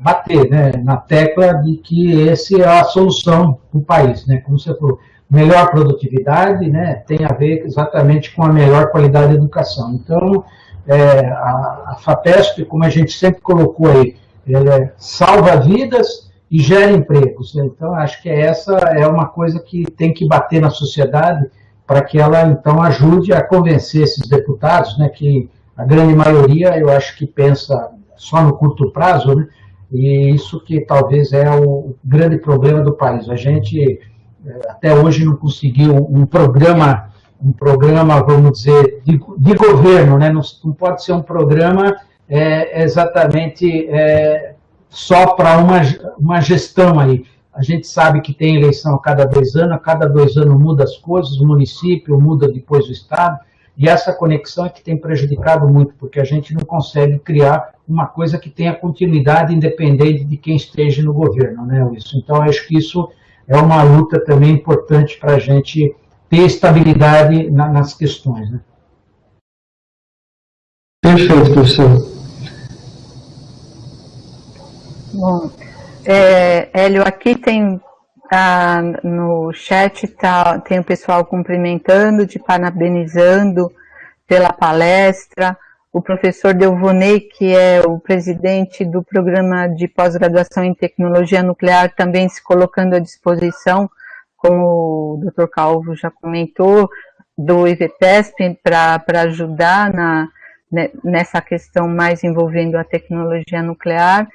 bater, né, na tecla de que essa é a solução para o país, né? Como você falou, melhor produtividade, né, tem a ver exatamente com a melhor qualidade de educação. Então, a FAPESP, como a gente sempre colocou aí, ela salva vidas e gera empregos, né? Então, acho que essa é uma coisa que tem que bater na sociedade para que ela, então, ajude a convencer esses deputados, né, que a grande maioria, eu acho que pensa só no curto prazo, né, e isso que talvez é o grande problema do país. A gente, até hoje, não conseguiu um programa, vamos dizer, de governo, né, não pode ser um programa exatamente só para uma gestão aí. A gente sabe que tem eleição a cada 2 anos muda as coisas, o município muda depois o Estado, e essa conexão é que tem prejudicado muito, porque a gente não consegue criar uma coisa que tenha continuidade independente de quem esteja no governo, né, Wilson? Então, acho que isso é uma luta também importante para a gente ter estabilidade nas questões, né? Perfeito, professor. Bom, Hélio, aqui tem no chat tem o pessoal cumprimentando, te parabenizando pela palestra, o professor Delvonei, que é o presidente do programa de pós-graduação em tecnologia nuclear, também se colocando à disposição, como o Dr. Calvo já comentou, do IVPESP para ajudar nessa questão mais envolvendo a tecnologia nuclear.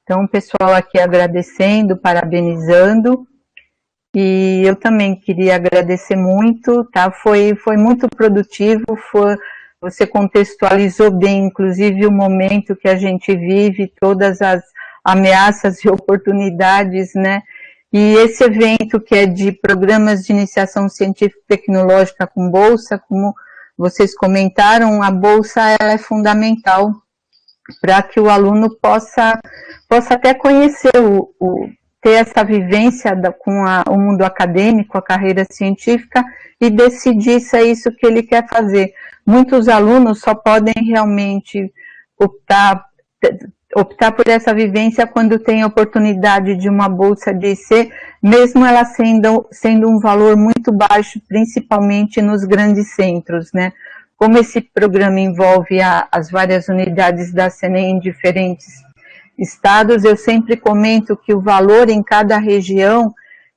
Então, o pessoal aqui agradecendo, parabenizando, e eu também queria agradecer muito, tá? Foi muito produtivo, você contextualizou bem, inclusive, o momento que a gente vive, todas as ameaças e oportunidades, né? E esse evento que é de programas de iniciação científica e tecnológica com bolsa, como vocês comentaram, a bolsa ela é fundamental para que o aluno possa até conhecer, ter essa vivência com o mundo acadêmico, a carreira científica, e decidir se é isso que ele quer fazer. Muitos alunos só podem realmente optar por essa vivência quando tem a oportunidade de uma bolsa de IC, mesmo ela sendo um valor muito baixo, principalmente nos grandes centros, né? Como esse programa envolve as várias unidades da CNEM em diferentes estados, eu sempre comento que o valor em cada região,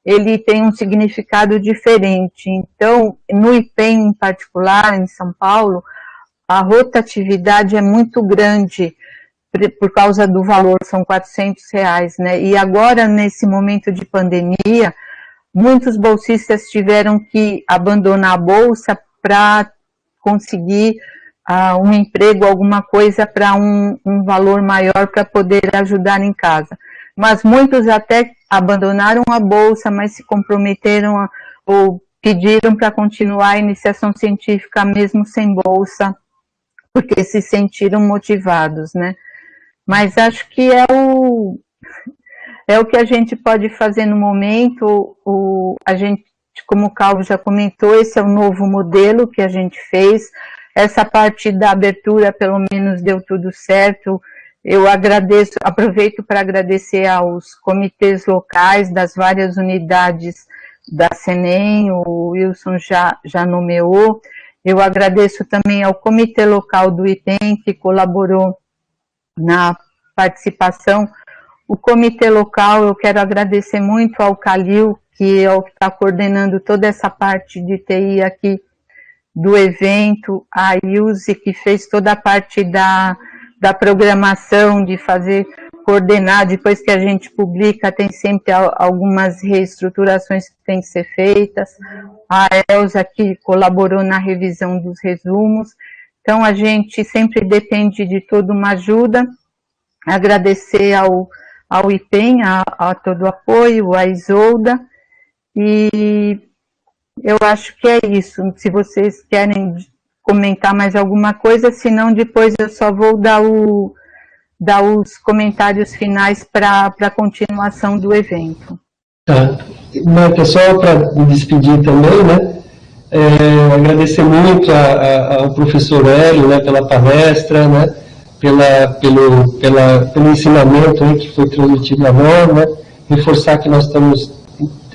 ele tem um significado diferente. Então, no IPEM em particular, em São Paulo, a rotatividade é muito grande por causa do valor, são R$400, né? E agora, nesse momento de pandemia, muitos bolsistas tiveram que abandonar a bolsa para conseguir um emprego, alguma coisa para um valor maior para poder ajudar em casa. Mas muitos até abandonaram a bolsa, mas se comprometeram ou pediram para continuar a iniciação científica mesmo sem bolsa, porque se sentiram motivados, né? Mas acho que é o que a gente pode fazer no momento. A gente, como o Calvo já comentou, esse é o novo modelo que a gente fez. Essa parte da abertura, pelo menos, deu tudo certo. Eu aproveito para agradecer aos comitês locais das várias unidades da CENEM, o Wilson já nomeou. Eu agradeço também ao comitê local do IPEM, que colaborou na participação. O comitê local, eu quero agradecer muito ao Calil, que é o que está coordenando toda essa parte de TI aqui do evento, a Ilse, que fez toda a parte da programação, de coordenar, depois que a gente publica, tem sempre algumas reestruturações que têm que ser feitas, a Elza, que colaborou na revisão dos resumos. Então, a gente sempre depende de toda uma ajuda. Agradecer ao IPEM, a todo o apoio, a Isolda, e eu acho que é isso. Se vocês querem comentar mais alguma coisa, senão depois eu só vou dar os comentários finais para a continuação do evento. Tá. Marta, só para me despedir também, né? Agradecer muito ao professor Hélio, né, pela palestra, né, pelo ensinamento aí que foi transmitido a nós, né, reforçar que nós estamos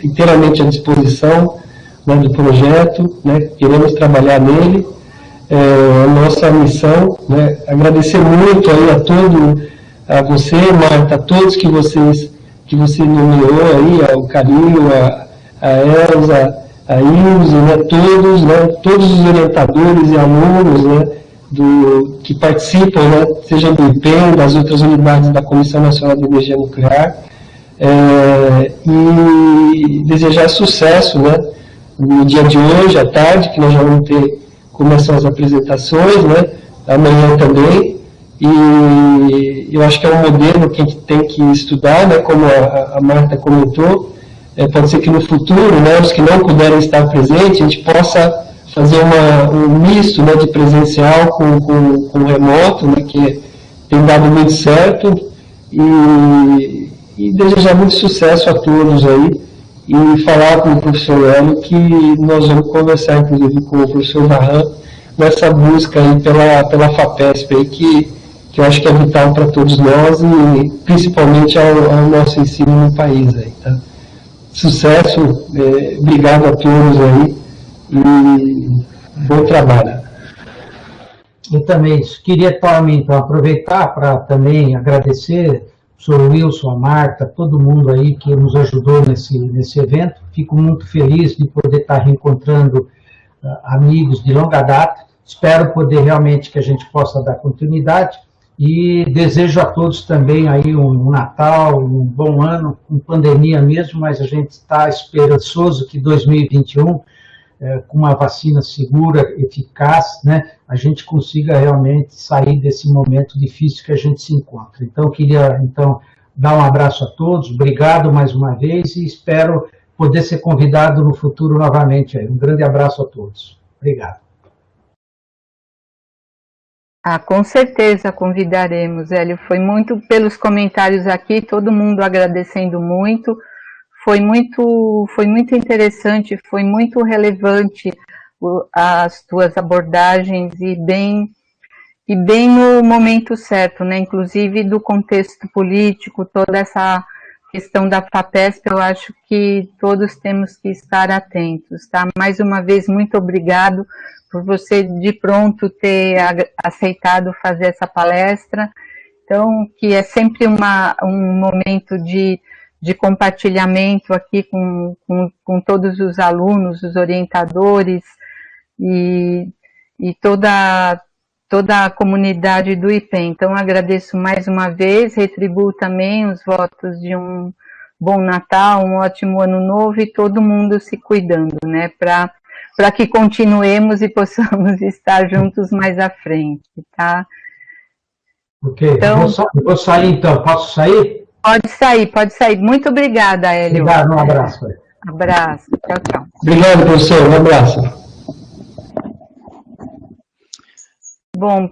inteiramente à disposição, né, do projeto, né, queremos trabalhar nele, a nossa missão, né, agradecer muito aí a você, Marta, a todos que você nomeou aí, ao Carinho, a Elza, a Ilse, né, todos os orientadores e alunos, né, que participam, né, seja do IPEM, das outras unidades da Comissão Nacional de Energia Nuclear, e desejar sucesso, né, no dia de hoje, à tarde, que nós já vamos começar as apresentações, né, amanhã também, e eu acho que é um modelo que a gente tem que estudar, né, como a Marta comentou. Pode ser que no futuro, né, os que não puderem estar presentes, a gente possa fazer um misto, né, de presencial com remoto, né, que tem dado muito certo, e desejar muito sucesso a todos aí, e falar com o professor Hélio que nós vamos conversar, inclusive, com o professor Varran, nessa busca aí pela FAPESP, aí, que eu acho que é vital para todos nós, e principalmente ao nosso ensino no país. Aí, tá? Sucesso, obrigado a todos aí, e bom trabalho. Eu também queria, então, aproveitar para também agradecer o senhor Wilson, a Marta, todo mundo aí que nos ajudou nesse evento. Fico muito feliz de poder estar reencontrando amigos de longa data. Espero poder realmente que a gente possa dar continuidade, e desejo a todos também aí um Natal, um bom ano, com pandemia mesmo, mas a gente está esperançoso que 2021, com uma vacina segura, eficaz, né, a gente consiga realmente sair desse momento difícil que a gente se encontra. Então, queria dar um abraço a todos, obrigado mais uma vez, e espero poder ser convidado no futuro novamente. Um grande abraço a todos. Obrigado. Com certeza convidaremos, Hélio. Foi muito pelos comentários aqui, todo mundo agradecendo muito. Foi muito interessante, foi muito relevante as tuas abordagens, e bem no momento certo, né? Inclusive do contexto político, toda essa questão da FAPESP, eu acho que todos temos que estar atentos, tá? Mais uma vez, muito obrigado por você de pronto ter aceitado fazer essa palestra. Então, que é sempre um momento de de compartilhamento aqui com todos os alunos, os orientadores e toda a comunidade do IPEM. Então, agradeço mais uma vez, retribuo também os votos de um bom Natal, um ótimo Ano Novo e todo mundo se cuidando, né, para que continuemos e possamos estar juntos mais à frente, tá? Ok, então, vou sair então, posso sair? Pode sair. Muito obrigada, Hélio. Obrigado, um abraço. Abraço, tchau, tchau. Obrigado, professor, um abraço. Bom,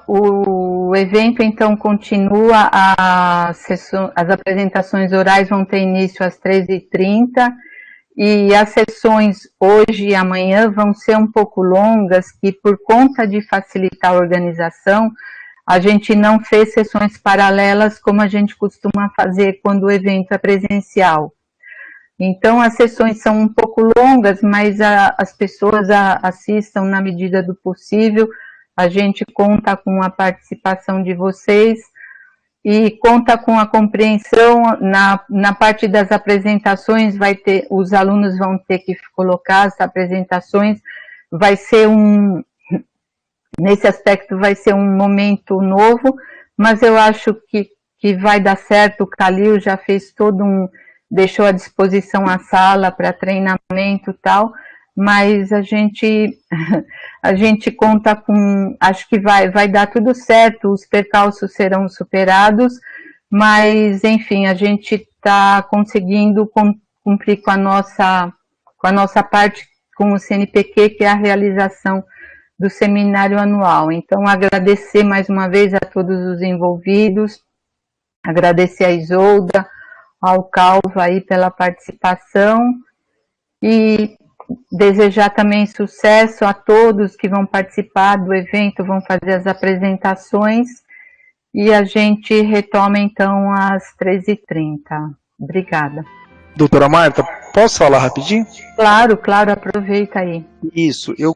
o evento então continua, as apresentações orais vão ter início às 13h30 e as sessões hoje e amanhã vão ser um pouco longas, que por conta de facilitar a organização, a gente não fez sessões paralelas como a gente costuma fazer quando o evento é presencial. Então, as sessões são um pouco longas, mas as pessoas assistam na medida do possível. A gente conta com a participação de vocês e conta com a compreensão. Na parte das apresentações, os alunos vão ter que colocar as apresentações. Nesse aspecto vai ser um momento novo, mas eu acho que vai dar certo. O Calil já fez deixou à disposição a sala para treinamento e tal, mas a gente conta com, acho que vai dar tudo certo, os percalços serão superados, mas enfim, a gente está conseguindo cumprir com a nossa parte com o CNPq, que é a realização do seminário anual. Então, agradecer mais uma vez a todos os envolvidos, agradecer a Isolda, ao Calvo aí pela participação e desejar também sucesso a todos que vão participar do evento, vão fazer as apresentações e a gente retoma então às 13h30. Obrigada. Doutora Marta, posso falar rapidinho? Claro, aproveita aí. Isso, eu